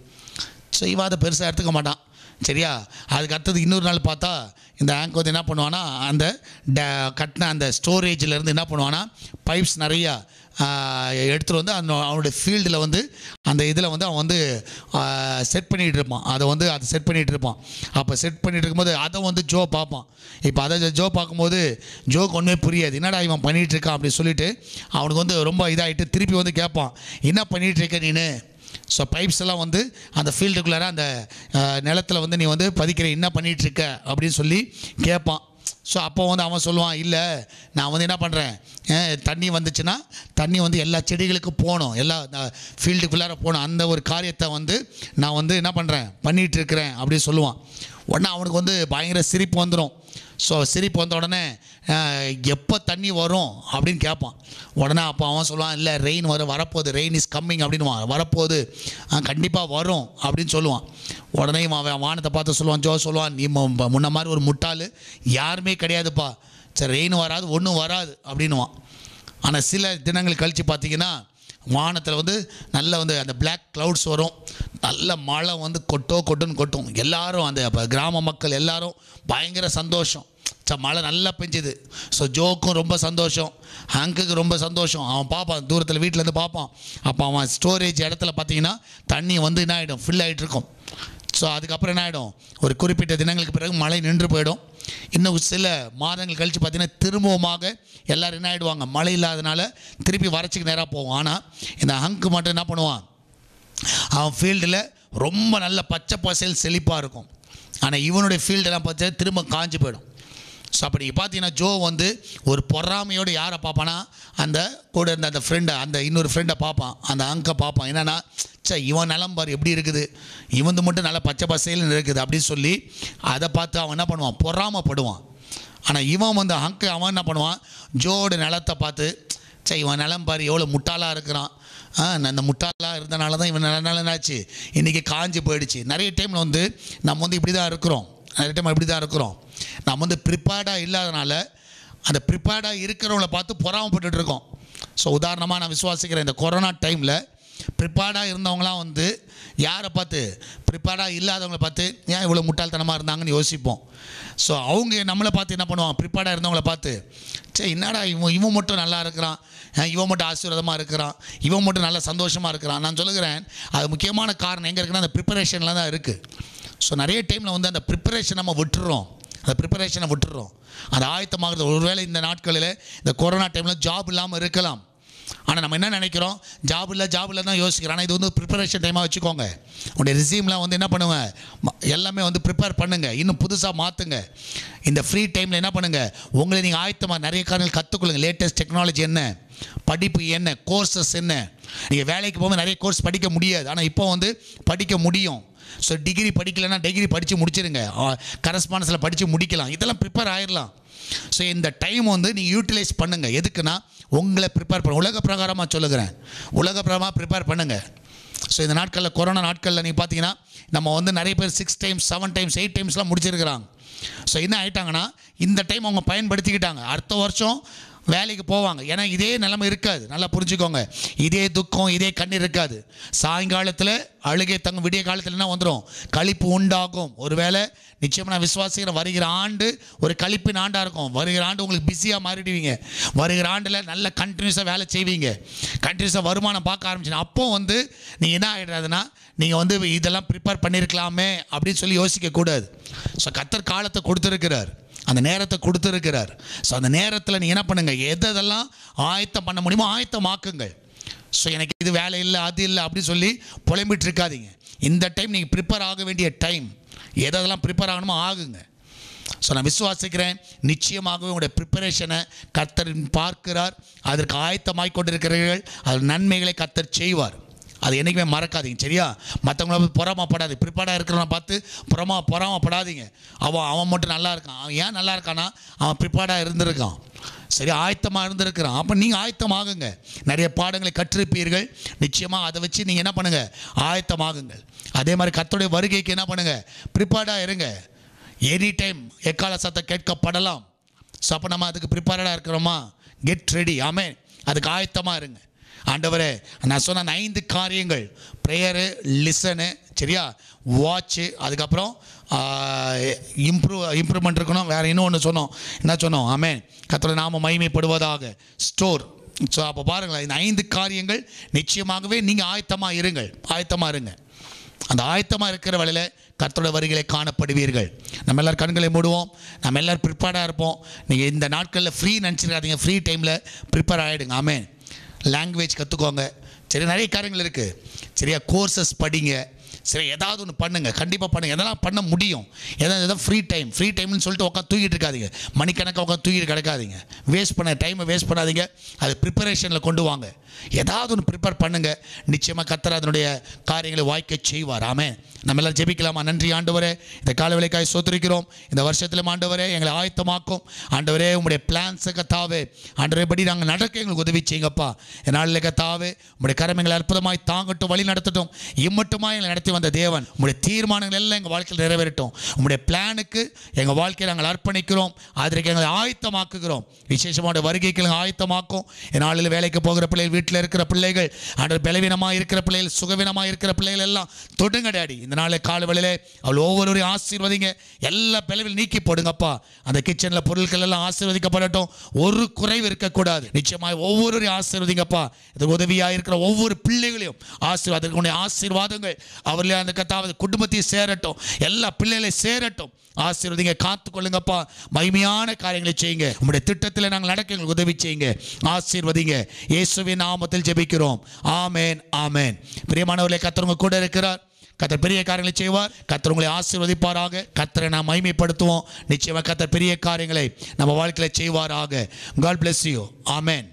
Speaker 1: ஸோ இவன் அதை பெருசாக எடுத்துக்க மாட்டான். சரியா? அதுக்கு அடுத்தது இன்னொரு நாள் பார்த்தா இந்த ஹேங்க் வந்து என்ன பண்ணுவான்னா, அந்த கட்டின அந்த ஸ்டோரேஜிலேருந்து என்ன பண்ணுவான்னா பைப்ஸ் நிறையா எடுத்துகிட்டு வந்து அவனுடைய ஃபீல்டில் வந்து அந்த இதில் வந்து அவன் வந்து செட் பண்ணிகிட்டு இருப்பான். அதை செட் பண்ணிகிட்டு இருப்பான். அப்போ செட் பண்ணிகிட்டு இருக்கும்போது அதை வந்து ஜோ பார்ப்பான். இப்போ அதை ஜோ பார்க்கும்போது ஜோக்கு ஒன்றுமே புரியாது, என்னடா இவன் பண்ணிகிட்டு இருக்கான் அப்படின்னு சொல்லிட்டு அவனுக்கு வந்து ரொம்ப இதாகிட்டு திருப்பி வந்து கேட்பான், என்ன பண்ணிகிட்டு இருக்க நீனு? ஸோ பைப்ஸ் எல்லாம் வந்து அந்த ஃபீல்டுக்குள்ளார அந்த நிலத்தில் வந்து நீ வந்து பதிக்கிற, என்ன பண்ணிகிட்ருக்க அப்படின்னு சொல்லி கேட்பான். ஸோ அப்போ வந்து அவன் சொல்லுவான், இல்லை நான் வந்து என்ன பண்ணுறேன், தண்ணி வந்துச்சுன்னா தண்ணி வந்து எல்லா செடிகளுக்கும் போகணும், எல்லா ஃபீல்டுக்குள்ளார போகணும், அந்த ஒரு காரியத்தை வந்து நான் வந்து என்ன பண்ணுறேன், பண்ணிகிட்ருக்கிறேன் அப்படின்னு சொல்லுவான். உடனே அவனுக்கு வந்து பயங்கர சிரிப்பு வந்துடும். ஸோ சிரிப்பு வந்த உடனே எப்போ தண்ணி வரும் அப்படின்னு கேட்பான். உடனே அப்போ அவன் சொல்லுவான், இல்லை ரெயின் வரப்போகுது, ரெயின் இஸ் கம்மிங் அப்படின்வான், வரப்போகுது, கண்டிப்பாக வரும் அப்படின்னு சொல்லுவான். உடனே அவன் வானத்தை பார்த்து சொல்லுவான், ஜோ சொல்லுவான், நீ முன்ன மாதிரி ஒரு முட்டாள் யாருமே கிடையாதுப்பா, சரி ரெயின் வராது, ஒன்றும் வராது அப்படின்வான். ஆனால் சில தினங்கள் கழித்து பார்த்தீங்கன்னா வானத்தில் வந்து நல்ல வந்து அந்த பிளாக் க்ளவுட்ஸ் வரும், நல்ல மழை வந்து கொட்டுன்னு கொட்டும். எல்லாரும் அந்த கிராம மக்கள் எல்லாரும் பயங்கர சந்தோஷம். மழை நல்லா பெஞ்சுது. ஸோ ஜோக்கும் ரொம்ப சந்தோஷம், ஹேங்குக்கு ரொம்ப சந்தோஷம். அவன் பார்ப்பான், தூரத்தில் வீட்டிலேருந்து பார்ப்பான். அப்போ அவன் ஸ்டோரேஜ் இடத்துல பார்த்தீங்கன்னா தண்ணி வந்து என்ன ஆகிடும், ஃபில் ஆகிட்டு இருக்கும். ஸோ அதுக்கப்புறம் என்ன ஆகிடும், ஒரு குறிப்பிட்ட தினங்களுக்கு பிறகு மழை நின்று போயிடும். இன்னும் சில மாதங்கள் கழித்து பார்த்தீங்கன்னா திரும்பவுமாக எல்லோரும் என்ன ஆகிடுவாங்க, மழை இல்லாதனால திருப்பி வறட்சிக்கு நேராக போவோம். ஆனால் இந்த ஹங்கு மட்டும் என்ன பண்ணுவான், அவன் ஃபீல்டில் ரொம்ப நல்ல பச்சை பசேல் செழிப்பாக இருக்கும். ஆனால் இவனுடைய ஃபீல்டெல்லாம் பார்த்தா திரும்ப காஞ்சி போயிடும். ஸோ அப்படி பார்த்தீங்கன்னா ஜோ வந்து ஒரு பொறாமையோடு யாரை பார்ப்பானா, அந்த கூட இருந்த அந்த ஃப்ரெண்டை, அந்த இன்னொரு ஃப்ரெண்டை பார்ப்பான், அந்த அங்கை பார்ப்பான். என்னென்னா, இவன் நிலம் பாரு எப்படி இருக்குது, இவன் மட்டும் நல்லா பச்சை பசேல்னு இருக்குது அப்படின்னு சொல்லி அதை பார்த்து அவன் என்ன பண்ணுவான், பொறாமப்படுவான். ஆனால் இவன் வந்து அவன் என்ன பண்ணுவான், ஜோட நிலத்தை பார்த்து, இவன் நிலம் பாரு எவ்வளோ முட்டாளாக இருக்கிறான், அந்த முட்டாளாக இருந்தனால தான் இவன் நிலனாச்சு இன்றைக்கி காஞ்சி போயிடுச்சு. நிறைய டைமில் வந்து நம்ம வந்து இப்படி தான் இருக்கிறோம், நம்ம வந்து ப்ரிப்பேர்டாக இல்லாதனால அந்த ப்ரிப்பேர்டாக இருக்கிறவங்கள பார்த்து பொறாமப்பட்டுட்டு இருக்கோம். ஸோ உதாரணமாக நான் விசுவாசிக்கிறேன், இந்த கொரோனா டைமில் ப்ரிப்பேர்டாக இருந்தவங்களாம் வந்து யாரை பார்த்து, ப்ரிப்பேர்டாக இல்லாதவங்களை பார்த்து ஏன் இவ்வளோ முட்டாள்தனமாக இருந்தாங்கன்னு யோசிப்போம். ஸோ அவங்க நம்மளை பார்த்து என்ன பண்ணுவாங்க, ப்ரிப்பேர்டாக இருந்தவங்களை பார்த்து, சரி என்னடா இவன் மட்டும் நல்லா இருக்கிறான், இவன் மட்டும் ஆசீர்வாதமாக இருக்கிறான், இவன் மட்டும் நல்லா சந்தோஷமாக இருக்கிறான். நான் சொல்லுகிறேன், அது முக்கியமான காரணம் எங்கே இருக்குன்னா அந்த ப்ரிப்பரேஷனில் தான் இருக்குது. ஸோ நிறைய டைமில் வந்து அந்த ப்ரிப்பரேஷன் நம்ம விட்டுறோம், அந்த ப்ரிப்பரேஷனை விட்டுறோம், அந்த ஆயத்தமாகிறது. ஒருவேளை இந்த நாட்களில் இந்த கொரோனா டைமில் ஜாப் இல்லாமல் இருக்கலாம். ஆனால் நம்ம என்ன நினைக்கிறோம், ஜாப் இல்லை தான் யோசிக்கிறோம். ஆனால் இது வந்து ப்ரிப்பரேஷன் டைமாக வச்சுக்கோங்க. உங்களுடைய ரிசீம்லாம் வந்து என்ன பண்ணுவேன், எல்லாமே வந்து ப்ரிப்பேர் பண்ணுங்கள், இன்னும் புதுசாக மாற்றுங்க. இந்த ஃப்ரீ டைமில் என்ன பண்ணுங்கள், உங்களை நீங்கள் ஆயத்தமாக நிறைய காரணங்கள் கற்றுக்கொள்ளுங்க. லேட்டஸ்ட் டெக்னாலஜி என்ன, படிப்பு என்ன, கோர்சஸ் என்ன. நீங்கள் வேலைக்கு போகும்போது நிறைய கோர்ஸ் படிக்க முடியாது, ஆனால் இப்போ வந்து படிக்க முடியும். ஸோ டிகிரி படிக்கலைன்னா டிகிரி படித்து முடிச்சிருங்க, கரஸ்பாண்டன்ஸில் படித்து முடிக்கலாம், இதெல்லாம் ப்ரிப்பேர் ஆகிடலாம். ஸோ இந்த டைம் வந்து நீங்கள் யூட்டிலைஸ் பண்ணுங்கள். எதுக்குன்னா உங்களை ப்ரிப்பேர் பண்ண, உலக பிரகாரமாக சொல்லுகிறேன், உலக பிரகாரமாக ப்ரிப்பேர் பண்ணுங்கள். ஸோ இந்த நாட்களில், கொரோனா நாட்களில் நீங்கள் பார்த்தீங்கன்னா நம்ம வந்து நிறைய பேர் 6 times 7 times 8 timesலாம் முடிச்சிருக்கிறாங்க. ஸோ என்ன ஆகிட்டாங்கன்னா இந்த டைம் அவங்க பயன்படுத்திக்கிட்டாங்க. அடுத்த வருஷம் வேலைக்கு போவாங்க. ஏன்னா இதே நிலைமை இருக்காது, நல்லா புரிஞ்சுக்கோங்க. இதே துக்கம், இதே கண்ணீர் இருக்காது. சாயங்காலத்தில் அழுகை தங்கும், விடிய காலத்தில் என்ன வந்துடும், களிப்பு உண்டாகும். ஒருவேளை நிச்சயமாக நான் விசுவாசிக்கிறேன், வருகிற ஆண்டு ஒரு களிப்பின் ஆண்டாக இருக்கும். வருகிற ஆண்டு உங்களுக்கு பிஸியாக மாறிடுவீங்க. வருகிற ஆண்டில் நல்ல கண்டினியூஸாக வேலை செய்வீங்க, கண்டினியூஸாக வருமானம் பார்க்க ஆரம்பிச்சிங்க. அப்போ வந்து நீங்கள் என்ன ஆகிடாதுன்னா, நீங்கள் வந்து இதெல்லாம் ப்ரிப்பேர் பண்ணியிருக்கலாமே அப்படின்னு சொல்லி யோசிக்கக்கூடாது. ஸோ கர்த்தர் காலத்தை கொடுத்துருக்கிறார், அந்த நேரத்தை கொடுத்துருக்கிறார். ஸோ அந்த நேரத்தில் நீங்கள் என்ன பண்ணுங்கள், எதெல்லாம் ஆயத்தம் பண்ண முடியுமோ ஆயத்தமாக்குங்கள். ஸோ எனக்கு இது வேலை இல்லை, அது இல்லை அப்படின்னு சொல்லி புலம்பிட்டு இருக்காதீங்க. இந்த டைம் நீங்கள் ப்ரிப்பேர் ஆக வேண்டிய டைம், எதெல்லாம் ப்ரிப்பேர் ஆகணுமோ ஆகுங்க. ஸோ நான் விசுவாசிக்கிறேன், நிச்சயமாகவே உங்களுடைய ப்ரிப்பரேஷனை கர்த்தர் பார்க்கிறார். அதற்கு ஆயத்தமாய் கொண்டிருக்கிறீர்கள், அது நன்மைகளை கர்த்தர் செய்வார். அது என்றைக்குமே மறக்காதீங்க, சரியா? மற்றவங்கள பொறாமப்படாது, ப்ரிப்பேர்டாக இருக்கிறவனை பார்த்து பொறாமப்படாதீங்க. அவன் மட்டும் நல்லா இருக்கான், அவன் ஏன் நல்லா இருக்கான்னா அவன் ப்ரிப்பேர்டாக இருந்திருக்கான், சரி, ஆயத்தமாக இருந்திருக்கிறான். அப்போ நீங்கள் ஆயத்தமாகுங்க. நிறைய பாடங்களை கற்றிருப்பீர்கள், நிச்சயமாக அதை வச்சு நீங்கள் என்ன பண்ணுங்கள், ஆயத்தமாகுங்கள். அதே மாதிரி கர்த்தருடைய வருகைக்கு என்ன பண்ணுங்கள், ப்ரிப்பேர்டாக இருங்க. எனி டைம் எக்கால சத்தம் கேட்கப்படலாம். ஸோ அப்போ நம்ம அதுக்கு ப்ரிப்பேர்டாக இருக்கிறோமா, கெட் ரெடி. ஆமென். அதுக்கு ஆயத்தமாக இருங்க. ஆண்டவரே, நான் சொன்ன அந்த 5 காரியங்கள், ப்ரேயரு, லிசனு, சரியா, வாட்சு, அதுக்கப்புறம் இம்ப்ரூவ்மெண்ட் இருக்கணும். வேறு இன்னொன்று சொன்னோம், என்ன சொன்னோம், ஆமென், கர்த்தருடைய நாமம் மகிமைப்படுவதாக, ஸ்டோர். ஸோ அப்போ பாருங்களேன், இந்த 5 காரியங்கள் நிச்சயமாகவே நீங்கள் ஆயத்தமாக இருங்க. அந்த ஆயத்தமாக இருக்கிற வேளையில் கர்த்தருடைய வருகையிலே காணப்படுவீர்கள். நம்ம எல்லோரும் கண்களை மூடுவோம், நம்ம எல்லோரும் ப்ரிப்பேர்டாக இருப்போம். நீங்கள் இந்த நாட்களில் ஃப்ரீ நினச்சிருக்காதீங்க, ஃப்ரீ டைமில் ப்ரிப்பேர் ஆகிடுங்க. ஆமென். லாங்குவேஜ் கற்றுக்கோங்க, சரி, நிறைய காரியங்கள் இருக்குது, சரியா, கோர்சஸ் படிங்க, சரி, ஏதாவது ஒன்று பண்ணுங்கள், கண்டிப்பாக பண்ணுங்கள். எதெல்லாம் பண்ண முடியும், எதாவது ஃப்ரீ டைம்னு சொல்லிட்டு உட்காந்து தூக்கிட்டு இருக்காதீங்க, மணிக்கணக்காக உட்காந்து தூக்கிட்டு கிடக்காதீங்க, டைமை வேஸ்ட் பண்ணாதீங்க. அது ப்ரிப்பரேஷனில் கொண்டு வாங்க. ஏதாவது ஒன்று ப்ரிப்பேர் பண்ணுங்கள், நிச்சயமாக கர்த்தர் அதனுடைய காரியங்களை வாய்க்க செய்வார். ஆமென். நம்ம எல்லோரும் ஜெபிக்கலாமா? நன்றி ஆண்டவரே, இந்த கால வேளைக்காய் ஸ்தோத்திரிக்கிறோம். இந்த வருஷத்திலும் ஆண்டவரே எங்களை ஆயத்தமாக்கும். ஆண்டவரே, உங்களுடைய பிளான்ஸை கர்த்தாவே, ஆண்டவரே படி நாங்கள் நடக்க எங்களுக்கு உதவி செய்யுங்கப்பா. என்னால் கர்த்தாவே உங்களுடைய கரம் எங்களை அற்புதமாய் தாங்கட்டும், வழி நடத்தட்டும். இம்மட்டுமாய் எங்களை நடத்தி வந்த தேவன், உங்களுடைய தீர்மானங்கள் எல்லாம் எங்கள் வாழ்க்கையில் நிறைவேறட்டும். உங்களுடைய பிளானுக்கு எங்கள் வாழ்க்கையை நாங்கள் அர்ப்பணிக்கிறோம், அதற்கு எங்களை ஆயத்தமாக்குகிறோம். விசேஷமான வருகைக்கு எங்களை ஆயத்தமாக்கும். என்னால் வேலைக்கு போகிற பிள்ளைகள், வீட்டில் இருக்கிற பிள்ளைகள், ஆண்டவர் பலவீனமாக இருக்கிற பிள்ளைகள், சுகவீனமாக இருக்கிற பிள்ளைகள் எல்லாம் தொடுங்க டாடி. இந்த நாளை காலவெளியிலே அவள் ஒவ்வொருவரையும் ஆசீர்வதிங்க, எல்லா பிளவில் நீக்கி போடுங்கப்பா. அந்த கிச்சனில் பொருட்கள் எல்லாம் ஆசீர்வதிக்கப்படட்டும், ஒரு குறைவு இருக்கக்கூடாது. நிச்சயமாக ஒவ்வொருவரையும் ஆசீர்வதிங்கப்பா. இதுக்கு உதவியாக இருக்கிற ஒவ்வொரு பிள்ளைகளையும் ஆசீர்வாதங்களுடைய ஆசீர்வாதங்கள் அவர்களே அந்த கத்தாவது குடும்பத்தையும் சேரட்டும், எல்லா பிள்ளைகளையும் சேரட்டும். ஆசீர்வதிங்க, காத்துக்கொள்ளுங்கப்பா. மகிமையான காரியங்களை செய்யுங்க. உங்களுடைய திட்டத்தில் நாங்கள் நடக்க எங்களுக்கு உதவி செய்யுங்க, ஆசீர்வதிங்க. இயேசுவின் நாமத்தில் ஜெபிக்கிறோம். ஆமென், ஆமென். பிரியமானவர்களே, கர்த்தர் உங்க கூட இருக்கிறார். கர்த்தர் பெரிய காரியங்களை செய்வார். கர்த்தர் உங்களை ஆசீர்வதிப்பாராக. கர்த்தரை நாம் மகிமைப்படுத்துவோம். நிச்சயமாக கர்த்தர் பெரிய காரியங்களை நம்ம வாழ்க்கையில் செய்வாராக. God bless you. ஆமென்.